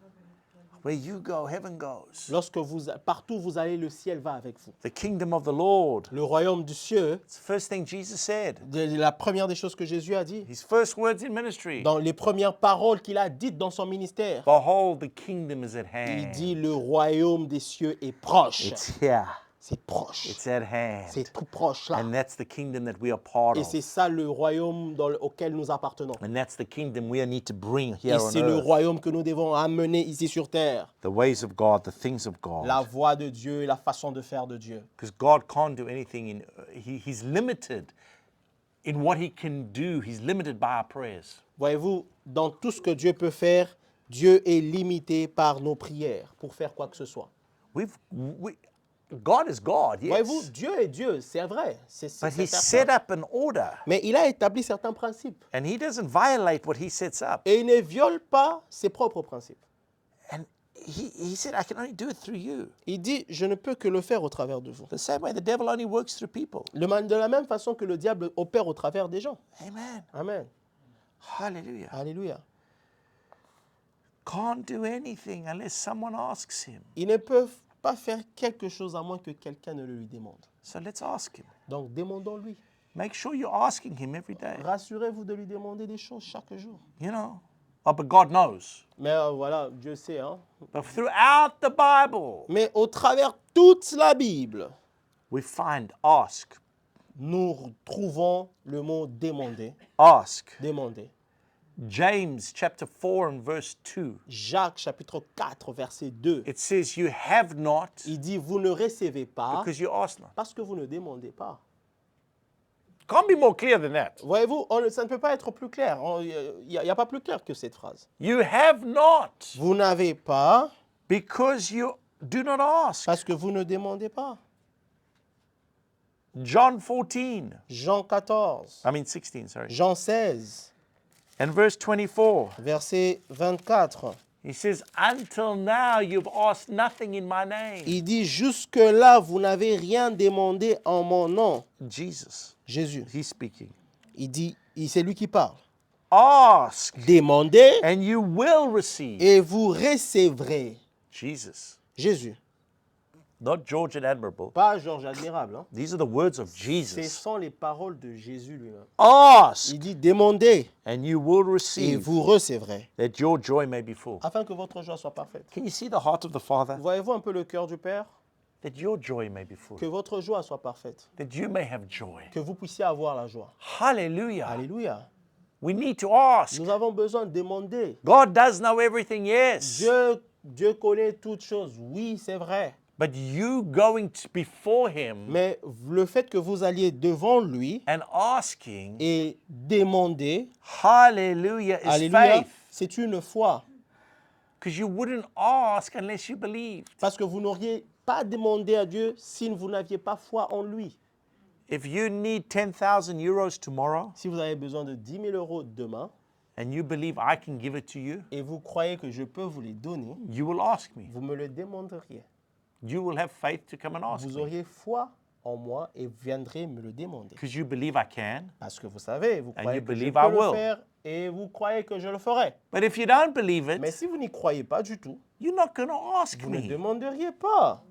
Where you go, heaven goes. Lorsque partout vous allez, le ciel va avec vous. The kingdom of the Lord. Le royaume du ciel, It's the first thing Jesus said. la première des choses que Jésus a dit, His first words in ministry. dans les premières paroles qu'il a dites dans son ministère, Behold, the kingdom is at il hand. dit le royaume des cieux est proche. It's here. C'est proche. It's at hand. C'est tout proche là. And that's the kingdom that we are part Et of. c'est ça le royaume auquel nous appartenons. And that's the kingdom we need to bring here Et on c'est le earth. royaume que nous devons amener ici sur terre. The ways of God, the things of La God. voie de Dieu et la façon de faire de Dieu. Because God can't do anything He's limited in what He can do. He's limited by our prayers. Voyez-vous, dans tout ce que Dieu peut faire, Dieu est limité par nos prières pour faire quoi que ce soit. God is God, Voyez-vous, yes. Dieu est Dieu, c'est vrai. C'est But He certain. set up an order. Mais il a établi certains principes. And He doesn't violate what He sets up. Et il ne viole pas ses propres principes. And he said, I can only do it through you. Il dit, je ne peux que le faire au travers de vous. The same way the devil only works through people. De la même façon que le diable opère au travers des gens. Amen. Amen. Hallelujah. Alléluia. Can't do anything unless someone asks him. Ils ne peuvent pas faire quelque chose à moins que quelqu'un ne le lui demande. So let's ask him. Donc, demandons-lui. Make sure you're asking him every day. Rassurez-vous de lui demander des choses chaque jour. You know. Oh, but God knows. Mais voilà, Dieu sait. Hein? But throughout the Bible, Mais au travers toute la Bible, we find ask, nous trouvons le mot demander. ask. Demander. James chapter 4 and verse 2. Jacques chapitre 4, verset 2. It says, you have not Il dit, vous ne recevez pas because you ask not. parce que vous ne demandez pas. Can't be more clear than that. Voyez-vous, ça ne peut pas être plus clair. Il n'y a pas plus clair que cette phrase. You have not Vous n'avez pas because you do not ask. parce que vous ne demandez pas. John 14. Jean 14, I mean 16, sorry. Jean 16, And verse 24. verset 24. He says, until now you've asked nothing in my name. Il dit, jusque-là, vous n'avez rien demandé en mon nom. Jesus, Jésus, he's speaking. il dit, c'est lui qui parle. Ask Demandez and you will receive. et vous recevrez. Jesus, Jésus, not George and Admirable. pas Georges Admirable. Hein. These are the words of Ce Jesus. sont les paroles de Jésus lui-même. Ask Il dit, demandez and you will et receive, vous recevrez, that your joy may be full. afin que votre joie soit parfaite. Can you see the heart of the Father? Voyez-vous un peu le cœur du Père? That your joy may be full. Que votre joie soit parfaite, That you may have joy. que vous puissiez avoir la joie. Hallelujah. Alléluia. We need to ask. Nous avons besoin de demander. God does know everything, yes. Dieu connaît toutes choses. Oui, c'est vrai. But you going before him Mais le fait que vous alliez devant lui and asking, et demander, hallelujah, is alléluia, faith. c'est une foi. Because you wouldn't ask unless you believed. Parce que vous n'auriez pas demandé à Dieu si vous n'aviez pas foi en lui. If you need 10,000 euros tomorrow Si vous avez besoin de 10 000 euros demain and you believe I can give it to you, et vous croyez que je peux vous les donner, you will ask me. vous me le demanderiez. You will have faith to come and ask Vous me. auriez foi en moi et viendrez me le demander. Because you believe I can. Parce que vous savez, vous croyez you que je believe peux I le will. faire et vous croyez que je le ferai. But if you don't believe Mais it, si vous n'y croyez pas du tout, you're not going to ask vous ne me. demanderiez pas.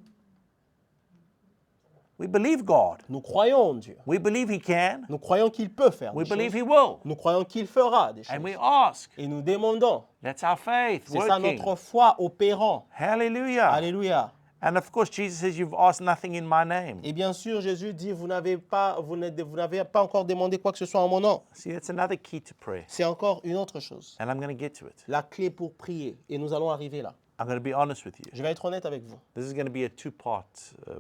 We believe God. Nous croyons en Dieu. We believe He can. Nous croyons qu'il peut faire We des believe choses. He will. Nous croyons qu'il fera des And we choses. ask. Et nous demandons. That's our faith C'est ça working. notre foi opérant. Hallelujah. Alléluia. And of course, Jesus says, you've asked nothing in my name. Et bien sûr, Jésus dit, vous n'avez pas encore demandé quoi que ce soit en mon nom. See, that's another key to prayer. C'est encore une autre chose. And I'm going to get to it. La clé pour prier. Et nous allons arriver là. I'm going to be honest with you. Je vais être honnête avec vous. This is going to be a two-part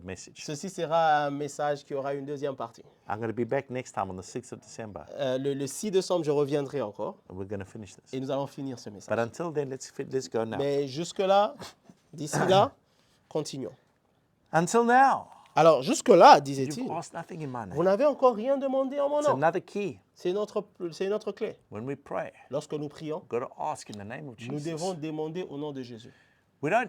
message. Ceci sera un message qui aura une deuxième partie. I'm going to be back next time on the 6th of December. Le 6 décembre, je reviendrai encore. And we're going to finish this. Et nous allons finir ce But message. until then, let's go now. Mais jusque-là, d'ici là, continuons. Until now, Alors, jusque-là, you've disait-il, asked nothing in my vous name. n'avez encore rien demandé en mon It's nom. another key. C'est notre clé. When we pray, Lorsque nous prions, we've got to ask in the name of nous Jesus. devons demander au nom de Jésus. We don't,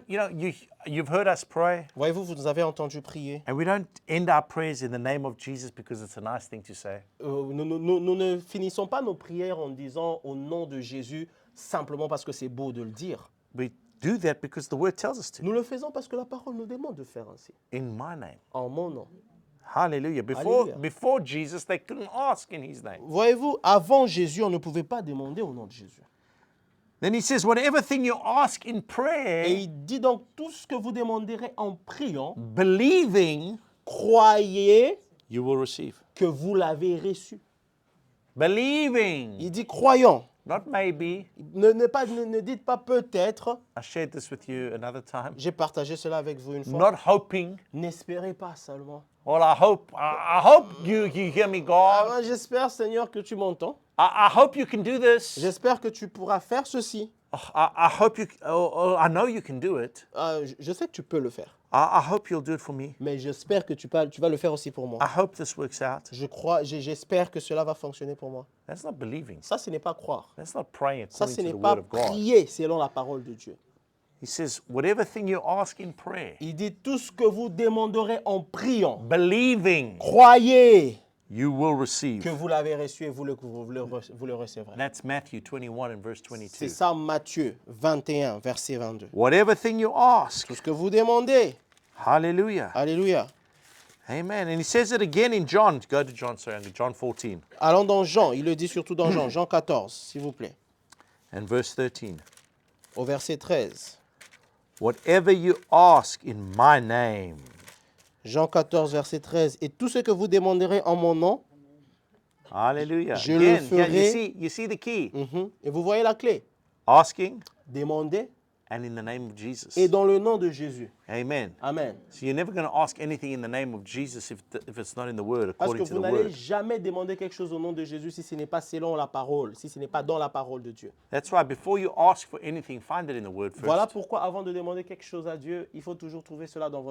you've heard us pray, Voyez-vous, vous nous avez entendu prier. and we don't end our prayers in the name of Jesus because it's a nice thing to say. Nous ne finissons pas nos prières en disant au nom de Jésus simplement parce que c'est beau de le dire. We do that because the word tells us to. Nous le faisons parce que la parole nous demande de faire ainsi. In my name. En mon nom. Hallelujah. Hallelujah. Before Jesus, they couldn't ask in his name. Voyez-vous, avant Jésus, on ne pouvait pas demander au nom de Jésus. Then he says, whatever thing you ask in Et prayer, il dit donc, tout ce que vous demanderez en priant, believing, croyez you will receive. que vous l'avez reçu. Believing, Il dit croyant. not maybe. Ne dites pas peut-être. I shared this with you another time. J'ai partagé cela avec vous une fois. Not hoping. N'espérez pas seulement. Well, I hope you hear me, God. Ah, j'espère, Seigneur, que tu m'entends. I hope you can do this. J'espère que tu pourras faire ceci. I hope you. I know you can do it. Je sais que tu peux le faire. I hope you'll do it for me. Mais j'espère que tu vas le faire aussi pour moi. I hope this works out. J'espère que cela va fonctionner pour moi. That's not believing. Ça, ce n'est pas croire. That's not praying Ça, according ce to n'est the pas word of God. prier selon la parole de Dieu. He says, whatever thing you ask in prayer, Il dit tout ce que vous demanderez en priant. believing, Croyez you will receive. que vous l'avez reçu et vous le recevrez. That's Matthew 21 and verse C'est 22. ça Matthieu 21, verset 22. Whatever thing you ask, Tout ce que vous demandez. hallelujah. Alléluia. Amen. And he says it again in John. Go to John, sorry, John 14 Allons dans Jean. Il le dit surtout dans Jean. Jean 14, s'il vous plaît. and verse 13. Au verset 13. Whatever you ask in my name, Jean 14, verset 13. Et tout ce que vous demanderez en mon nom, hallelujah. Je le Again, yeah, ferai. you see the key. et vous voyez la clé, Asking demandez and in the name of Jesus. et dans le nom de Jésus. Amen. Amen. So you're never going to ask anything in the name of Jesus if it's not in the word, Parce que according to vous the n'allez word. jamais demander quelque chose au nom de Jésus si ce n'est pas selon la parole, si ce n'est pas dans la parole de Dieu. That's right. Before you ask for anything, find it in the word first. Voilà pourquoi avant de demander quelque chose à Dieu, il faut toujours trouver cela dans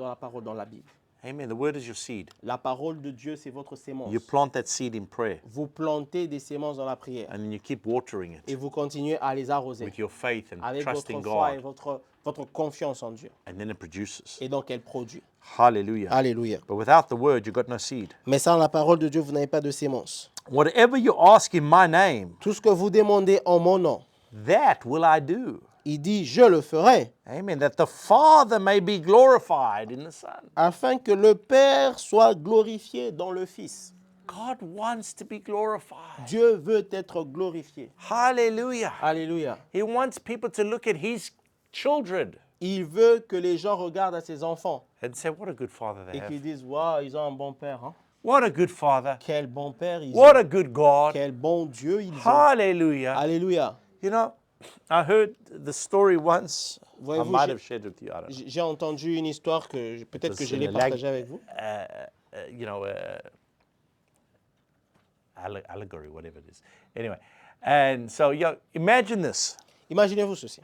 la parole, dans la Bible. Amen. The word is your seed. La parole de Dieu, c'est votre sémence. You plant that seed in prayer, Vous plantez des sémences dans la prière and then you keep watering et it vous continuez à les arroser with your faith and avec trusting votre foi et God, votre confiance en Dieu. and then it produces. Et donc elle produit. Hallelujah. Alléluia. But without the word, you got no seed. Mais sans la parole de Dieu, vous n'avez pas de sémence. Whatever you ask in my name, Tout ce que vous demandez en mon nom, that will I do. il dit, je le ferai, Amen. That the Father may be glorified in the Son. afin que le Père soit glorifié dans le Fils. God wants to be glorified. Dieu veut être glorifié. Hallelujah. Alléluia. He wants people to look at his children Il veut que les gens regardent à ses enfants and say, what a good father they et qu'ils have. disent, waouh, ils ont un bon père. Hein? What a good father. Quel bon père ils What ont. a good God. Quel bon Dieu ils ont. Hallelujah. Alléluia. You know, I heard the story once. I Voyez-vous, might have shared it with you. I don't know. j'ai entendu une histoire que peut-être que je l'ai C'est une partagée avec vous. You know, allegory, whatever it is. Anyway, and so imagine this. Imaginez-vous ceci.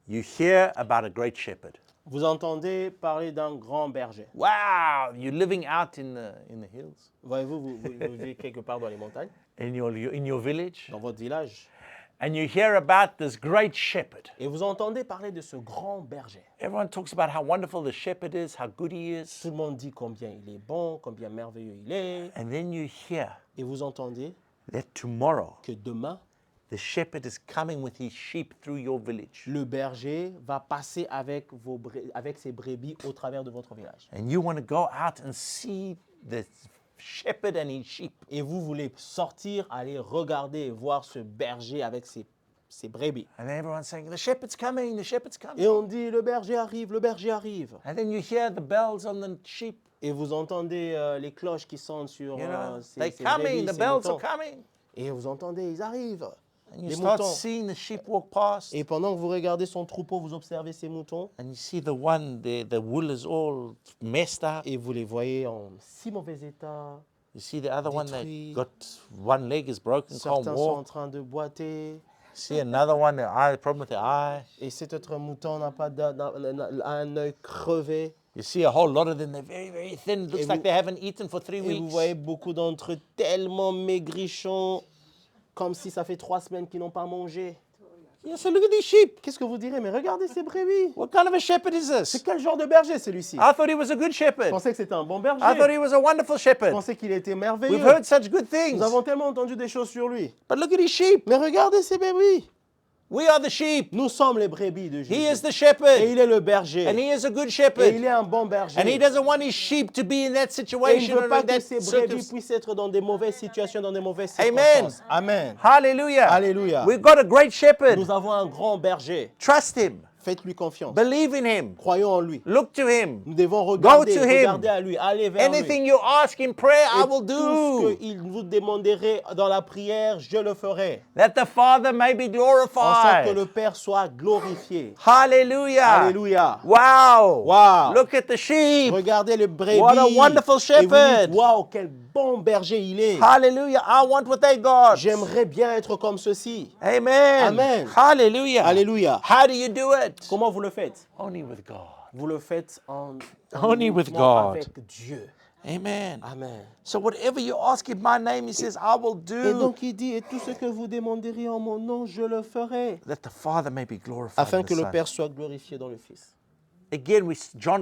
You hear about a great shepherd. Vous entendez parler d'un grand berger. Wow, you're living out in the hills, Voyez-vous, vous vivez quelque part dans les montagnes, in your village, dans votre village, and you hear about this great shepherd. et vous entendez parler de ce grand berger. Everyone talks about how wonderful the shepherd is, how good he is. Tout le monde dit combien il est bon, combien merveilleux il est. And then you hear Et vous entendez that tomorrow que demain, the shepherd is coming with his sheep through your village. le berger va passer avec ses brebis au travers de votre village. And you want to go out and see the shepherd and his sheep. Et vous voulez sortir, aller regarder et voir ce berger avec ses brebis. And then everyone's saying, the shepherd's coming, the shepherd's coming. Et on dit, le berger arrive, le berger arrive. And then you hear the bells on the sheep. Et vous entendez les cloches qui sonnent sur You know, ces they're brebis, coming, the ces bells are moutons. coming. Et vous entendez, ils arrivent. And you Les start moutons. seeing the sheep walk past. Et pendant que vous regardez son troupeau, vous observez ses moutons. And you see the one, the wool is all messed up. Et vous les voyez en si mauvais état. You see the other one that Détruit. got one leg is broken, can't Certains sont en walk. train de boiter. See another one, the eye, problem with the eye. Et cet autre mouton n'a pas un œil crevé. You see a whole lot of them, they're very, very thin. It looks Et like vous- they haven't eaten for 3 Et vous weeks. voyez beaucoup d'entre eux tellement maigrichons, comme si ça fait 3 semaines qu'ils n'ont pas mangé. You say, look at these sheep. Qu'est-ce que vous direz? Mais regardez ces brebis. What kind of a shepherd is C'est this? quel genre de berger celui-ci? I thought he was a good Je shepherd. pensais que c'était un bon I thought berger. he was a wonderful Je shepherd. pensais qu'il était We've merveilleux. heard such good things. Nous avons tellement entendu des choses sur lui. But look at his sheep. Mais regardez ces brebis. We are the sheep. Nous sommes les brebis de He Jésus. is the Et shepherd. il est le berger. And he is a good Et il shepherd. est un bon berger. And he doesn't want his sheep to be in that Et il situation ne veut or pas in que that ces brebis circumstance. puissent être dans des mauvaises situations, dans des mauvaises Amen. circonstances. Amen. Hallelujah. Alléluia. We've got a great shepherd. Nous avons un grand berger. Trust him. Faites-lui confiance. Believe in him. Croyons en lui. Look to him. Nous devons regarder, to him. regarder à lui, aller vers lui. Anything you ask in prayer, I Et will tout ce do. qu'il vous demanderait dans la prière, je le ferai. That the Father may be En sorte que glorified. le Père soit glorifié. Hallelujah. Alléluia. Wow. Wow. Look at the sheep. Regardez le brebis. What a wonderful Et vous shepherd. dites, waouh, quel bon berger il est. Hallelujah. I want what they got. J'aimerais bien être comme ceci. Amen. Amen. Hallelujah. Alléluia. How do you do it? Comment vous le faites? Only with God. Vous le faites en Only with uniquement God. avec Dieu. Amen. Amen. So whatever you ask in my name, he says, I will Et do. donc il dit, et tout ce que vous demanderez en mon nom, je le ferai. That the Father may be glorified. Afin in the que le Son. Père soit glorifié dans le Fils. Again,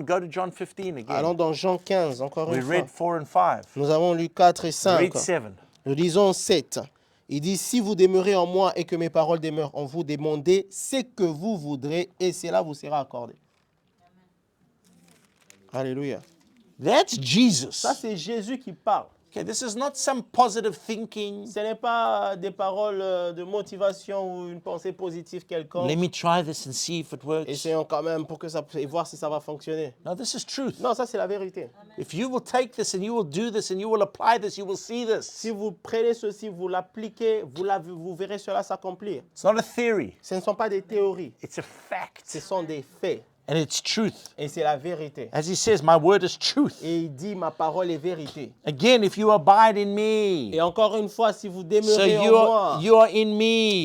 go to John 15 again. Allons dans Jean 15, encore We une fois. read 4 and 5. Nous avons lu 4 et 5. Read 7. Nous lisons 7. Il dit, si vous demeurez en moi et que mes paroles demeurent en vous, demandez ce que vous voudrez et cela vous sera accordé. Alléluia. That's Jesus. Ça, c'est Jésus qui parle. Okay, this is not some positive thinking. Ce n'est pas des paroles de motivation ou une pensée positive quelconque. Let me try this and see if it works. Essayons quand même pour que ça, et voir si ça va fonctionner. No, this is truth. Non, ça, c'est la vérité. If you will take this and you will do this and you will apply this, you will see this. Si vous prenez ceci, vous l'appliquez, vous verrez cela s'accomplir. It's not a theory. Ce ne sont pas des théories, It's a fact. ce sont des faits. And it's truth. Et c'est la vérité. As he says, my word is truth. Et il dit, ma parole est vérité. Again, if you abide in me, Et encore une fois, si vous so demeurez en moi, you are in il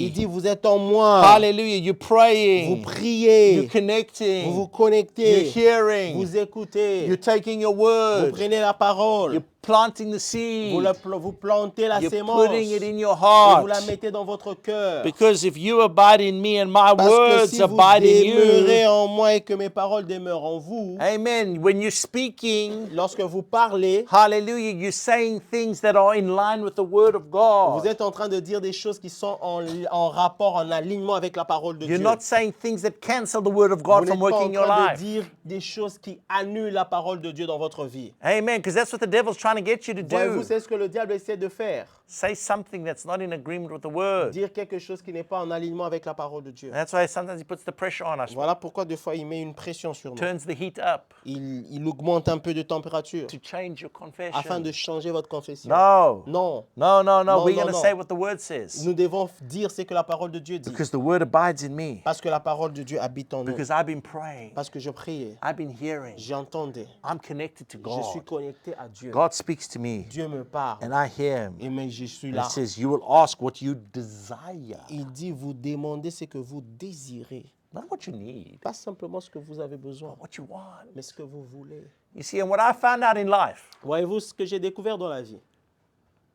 me. dit, vous êtes en moi. Hallelujah. You're Vous praying. priez, You're connecting. vous vous You're connectez, hearing. vous écoutez, You're taking your vous word. prenez la parole, You're planting the seed. vous plantez la You're sémence putting it et in your vous la heart. mettez dans votre cœur. Because if you abide in me and my Parce que words si vous abide in demeurez you, en moi et que mes paroles demeurent en vous, amen. When you're speaking, lorsque vous parlez, hallelujah, you're saying things that are in line with the word of vous God. êtes en train de dire des choses qui sont en rapport, en alignement avec la parole de You're Dieu. not saying things that cancel the word of Vous God n'êtes from pas en working in your train de life. dire des choses qui annulent la parole de Dieu dans votre vie. Amen. Because that's what the devil's trying to get you to Voyez-vous, do. c'est ce que le diable essaie de faire. Say something that's not in agreement with the word. Dire quelque chose qui n'est pas en alignement avec la parole de Dieu. That's why sometimes he puts the pressure on us. Voilà pourquoi des fois il met une pression sur nous. Turns the heat up Il augmente un peu de température to change your confession. afin de changer votre confession. No. Non. No, no, no. Non, We're non, going to non. say what the word says. Nous devons dire ce que la parole de Dieu dit. Because the word abides in me. Parce que la parole de Dieu habite en nous. Because I've been praying. Parce que je priais, I've been hearing. j'entendais, I'm connected to je suis God. connecté à Dieu. God speaks to me. Dieu me parle. And I hear him. Et mais je suis And là. it says, you will ask what you desire. Il dit, vous demandez ce que vous désirez. Not what you need, Pas simplement ce que vous avez besoin, what you want. mais ce que vous voulez. You see, and what I found out in life, Voyez-vous ce que j'ai découvert dans la vie?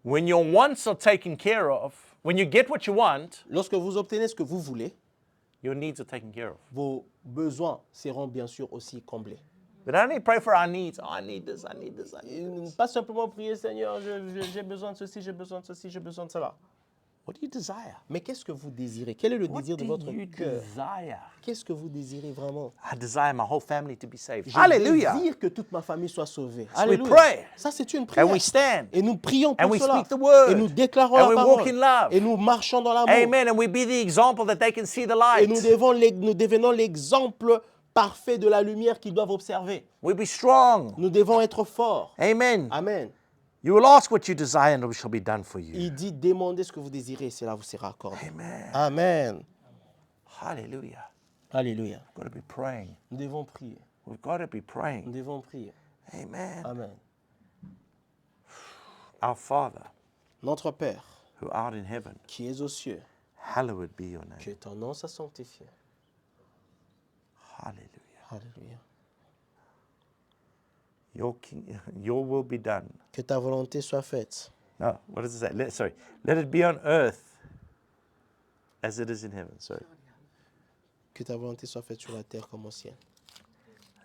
when your wants are taken care of, when you get what you want, Lorsque vous obtenez ce que vous voulez, your needs are taken care of. vos besoins seront bien sûr aussi comblés. But I need to pray for our needs. Oh, I need this, I need this, I Et need this. pas simplement prier, Seigneur, j'ai besoin de ceci, j'ai besoin de ceci, j'ai besoin de cela. What do you desire? Mais qu'est-ce que vous désirez? Quel est le What désir de do votre you cœur? desire? Qu'est-ce que vous désirez vraiment? I desire my whole family to be saved. Je Hallelujah. désire que toute ma famille soit sauvée. So we Alléluia. pray. Ça, c'est une prière. And we stand. Et nous prions And pour we cela. speak the word. Et nous déclarons And la we parole. walk in love. Et nous marchons dans l'amour. Amen. And we be the example that they can see the Et light. nous devenons l'exemple parfait de la lumière qu'ils doivent observer. We be strong. Nous devons être forts. Amen. Amen. You will ask what you desire and it shall be done for you. Il dit, demandez ce que vous désirez et cela vous sera accordé. Amen. Amen. Hallelujah. Alléluia. We've got to be praying. Nous devons prier. We've got to be Nous praying. devons prier. Amen. Amen. Our Father, Notre Père, who art in heaven, qui es aux cieux, hallowed be your name. que ton nom soit sanctifié. Hallelujah. Alléluia. Your will be done. Que ta volonté soit faite. No, what does it say? Let it be on earth as it is in heaven. Sorry. Que ta volonté soit faite sur la terre comme au ciel.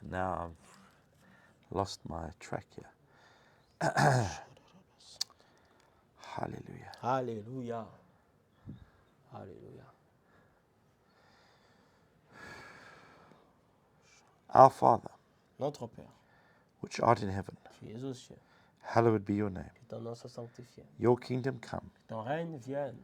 Now I've lost my track here. Hallelujah. Alléluia. Alléluia. Our Father, Notre Père, which art in heaven, qui es aux cieux, hallowed be your name. que ton nom soit sanctifié. Your kingdom come. Que ton règne vienne.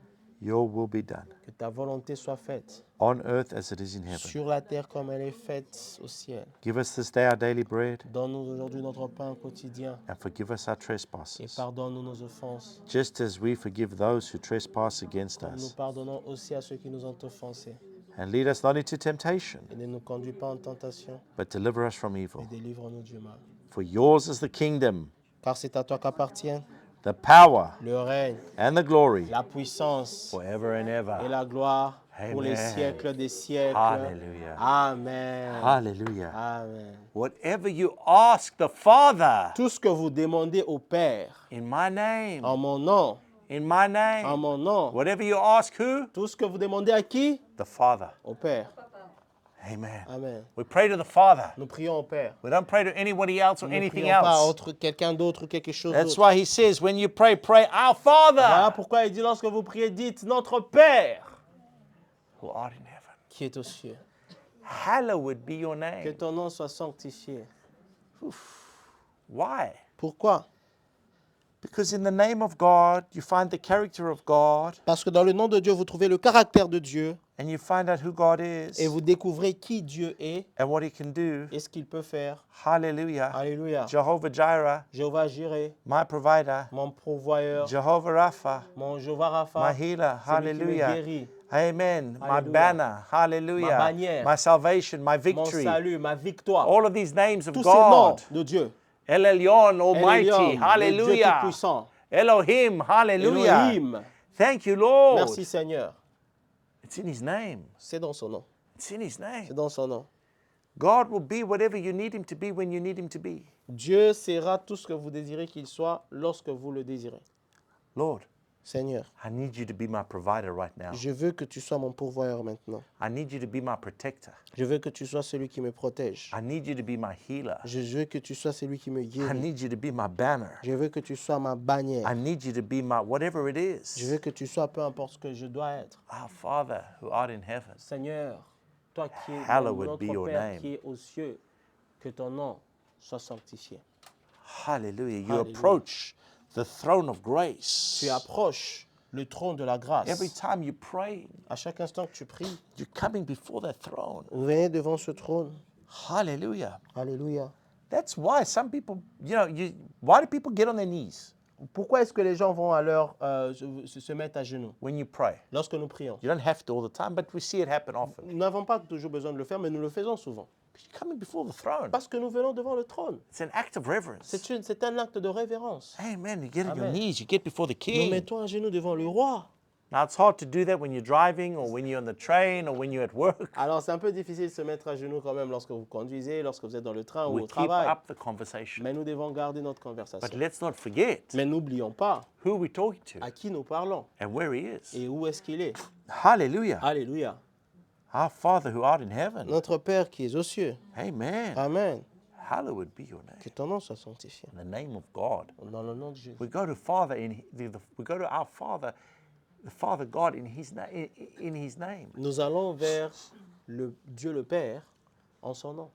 Your will be done Que ta volonté soit faite on earth as it is in heaven. sur la terre comme elle est faite au ciel. Give us this day our daily bread Donne-nous aujourd'hui notre pain quotidien and forgive us our et trespasses, pardonne-nous nos offenses. just as we forgive those who trespass against Nous us. pardonnons aussi à ceux qui nous ont offensés. And lead us not into temptation, Et ne nous conduis pas en tentation, but deliver us from mais evil. délivre-nous du mal. For yours is the kingdom, Car c'est à toi qu'appartient the power, le règne, and the glory la puissance forever and et ever. la gloire pour les Amen. siècles des siècles. Hallelujah. Amen. Hallelujah. Amen. Whatever you ask the Father Tout ce que vous demandez au Père, in my name, en mon nom, in my en name, mon nom, whatever you ask who? tout ce que vous demandez à qui? The Father. Au Père. Amen. Amen. We pray to the Father. Nous prions au Père. We don't pray to anybody else or Nous ne anything prions pas à else. quelqu'un d'autre ou quelque chose That's d'autre. why he says, when you pray, pray our Voilà Father pourquoi il dit lorsque vous priez, dites notre Père who art in heaven. qui est aux cieux. Hallowed be your Que name. ton nom soit sanctifié. Why? Pourquoi? Because in the name of God, you find the character of God Parce que dans le nom de Dieu, vous trouvez le caractère de Dieu and you find out who God is et vous découvrez qui Dieu est and what he can do. et ce qu'il peut faire. Hallelujah. Alléluia. Jehovah Jireh, Jéhovah Jireh, my provider. mon pourvoyeur, Jehovah Rapha, mon Jéhovah Rapha, my healer. celui qui me Hallelujah. guérit, Amen. My Hallelujah. banner. Hallelujah. Ma bannière. My salvation, my mon victory. salut, ma victoire. All of these names of Tous ces noms God. de Dieu. El Elyon, Almighty. El Elyon, le Dieu Hallelujah. tout-puissant. Elohim. Hallelujah. Elohim. Thank you, Lord. Merci Seigneur. It's in his name. C'est dans son nom. It's in his name. C'est dans son nom. God will be whatever you need him to be when you need him to be. Dieu sera tout ce que vous désirez qu'il soit lorsque vous le désirez. Lord, Seigneur, I need you to be my provider right now. je veux que tu sois mon pourvoyeur maintenant. I need you to be my protector. Je veux que tu sois celui qui me protège. I need you to be my healer. Je veux que tu sois celui qui me I guérit. need you to be my banner. Je veux que tu sois ma bannière. I need you to be my whatever it Je is. veux que tu sois peu importe ce que je dois être. Our Father who art in heaven. Seigneur, toi qui es Hallowed notre be your Père name. qui est aux cieux, que ton nom soit sanctifié. Hallelujah. You Hallelujah. approach the throne of grace. Tu approches le trône de la grâce. Every time you pray, À chaque instant que tu pries, you're coming before that throne. vous venez devant ce trône. Hallelujah. Alléluia. That's why some people, why do people get on their knees Pourquoi est-ce que les gens vont alors se mettre à genoux when you pray? lorsque nous prions? You don't have to all the time, but we see it happen often. Nous n'avons pas toujours besoin de le faire, mais nous le faisons souvent. You're coming before the throne. Parce que nous venons devant le trône. It's an act of reverence. C'est un acte de révérence. Amen. You get on your Amen. knees, you get before the Nous king. mettons à genoux devant le roi. Now, it's hard to do that when you're driving or when you're on the train or when you're at work. Alors, c'est un peu difficile de se mettre à genoux quand même lorsque vous conduisez, lorsque vous êtes dans le train ou We au keep travail. up the conversation. Mais nous devons garder notre But conversation. let's not forget Mais n'oublions pas who we're talking to à qui nous parlons and where he is. et où est-ce qu'il est. Hallelujah. Alléluia. Our Father who art in heaven. Notre Père qui est aux cieux. Amen. Amen. Hallowed be your name. Que ton nom soit sanctifié. In the name of God. Dans le nom de Jésus. We go to Father we go to our Father, the Father God in His name. Nous allons vers le Dieu le Père en son nom.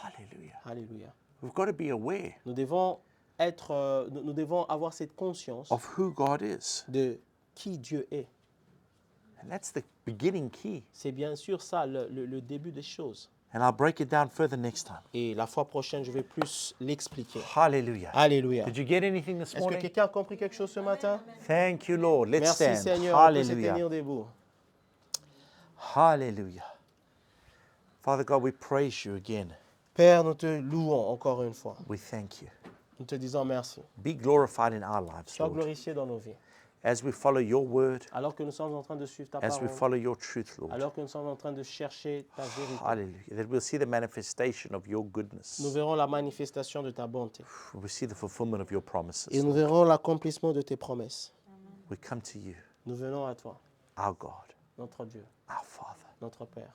Hallelujah. Alléluia. We've got to be aware Nous devons nous devons avoir cette conscience of who God is, de qui Dieu est. and that's the beginning key. C'est bien sûr ça le début des choses. And I'll break it down further next time. Et la fois prochaine, je vais plus l'expliquer. Hallelujah. Alléluia. Did you get anything this Est-ce que morning? quelqu'un a compris quelque chose ce matin? Thank you, Lord. Let's Merci stand. Seigneur, on peut se Hallelujah. tenir debout. Hallelujah. Father God, we praise you again. Père, nous te louons encore une fois. We thank you. Nous te disons merci. Be glorified in our lives, Sois Lord, glorifié dans nos vies. as we follow your word, Alors que nous sommes en train de suivre ta as we parole, follow your truth, Lord. alors que nous sommes en train de chercher ta vérité, Hallelujah. That we'll see the manifestation of your goodness. nous verrons la manifestation de ta bonté. We'll see the fulfillment of your promises. Et nous verrons l'accomplissement de tes promesses. We come to you, Nous venons à toi, our God, notre Dieu, our Father. notre Père.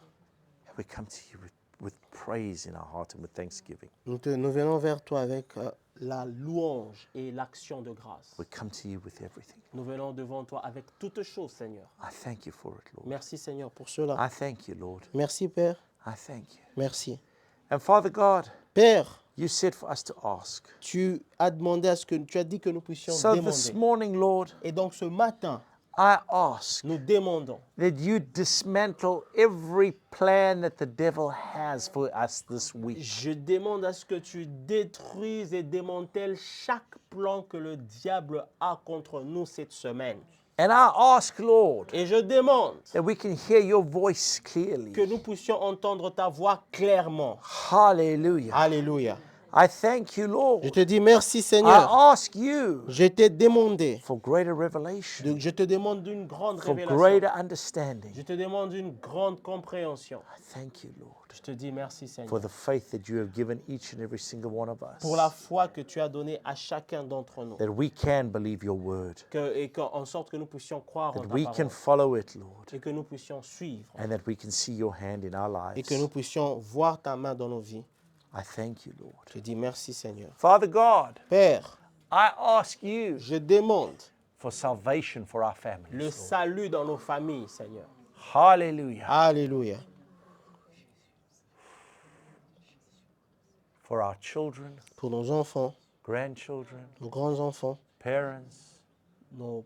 And we come to you with praise in our heart and with thanksgiving. Nous venons vers toi avec la louange et l'action de grâce. We come to you with everything. Nous venons devant toi avec toutes choses, Seigneur. I thank you for it, Lord. Merci, Seigneur, pour cela. I thank you, Lord. Merci, Père. I thank you. Merci. And Father God, Père, you said for us to ask. tu as dit que nous puissions So this demander. morning, Lord, Et donc ce matin, I ask nous demandons that you dismantle every plan that the devil has for us this week. Je demande à ce que tu détruises et démantèles chaque plan que le diable a contre nous cette semaine. And I ask, Lord, Et je demande that we can hear your voice clearly. que nous puissions entendre ta voix clairement. Hallelujah. Alléluia. I thank you, Je Lord. te dis merci I Seigneur. ask you Je t'ai demandé, for greater revelation, je te demande d'une grande for révélation. greater understanding. Je te demande une grande compréhension. I thank you, Lord, Je te dis merci for Seigneur. the faith that you have given each and every single one of us, Pour la foi que tu as donnée à chacun d'entre nous. that we can believe your word, En sorte que nous puissions croire en that ta we can parole. follow it, Lord, Et que nous puissions suivre. and that we can see your hand in our Et lives. que nous puissions voir ta main dans nos vies. I thank you, Lord. Je dis merci Seigneur. Father God, Père, I ask you je demande for salvation for our le families, Lord. salut dans nos familles, Seigneur. Hallelujah. Alléluia. For our children, Pour nos enfants, grandchildren, nos grands-enfants, parents, nos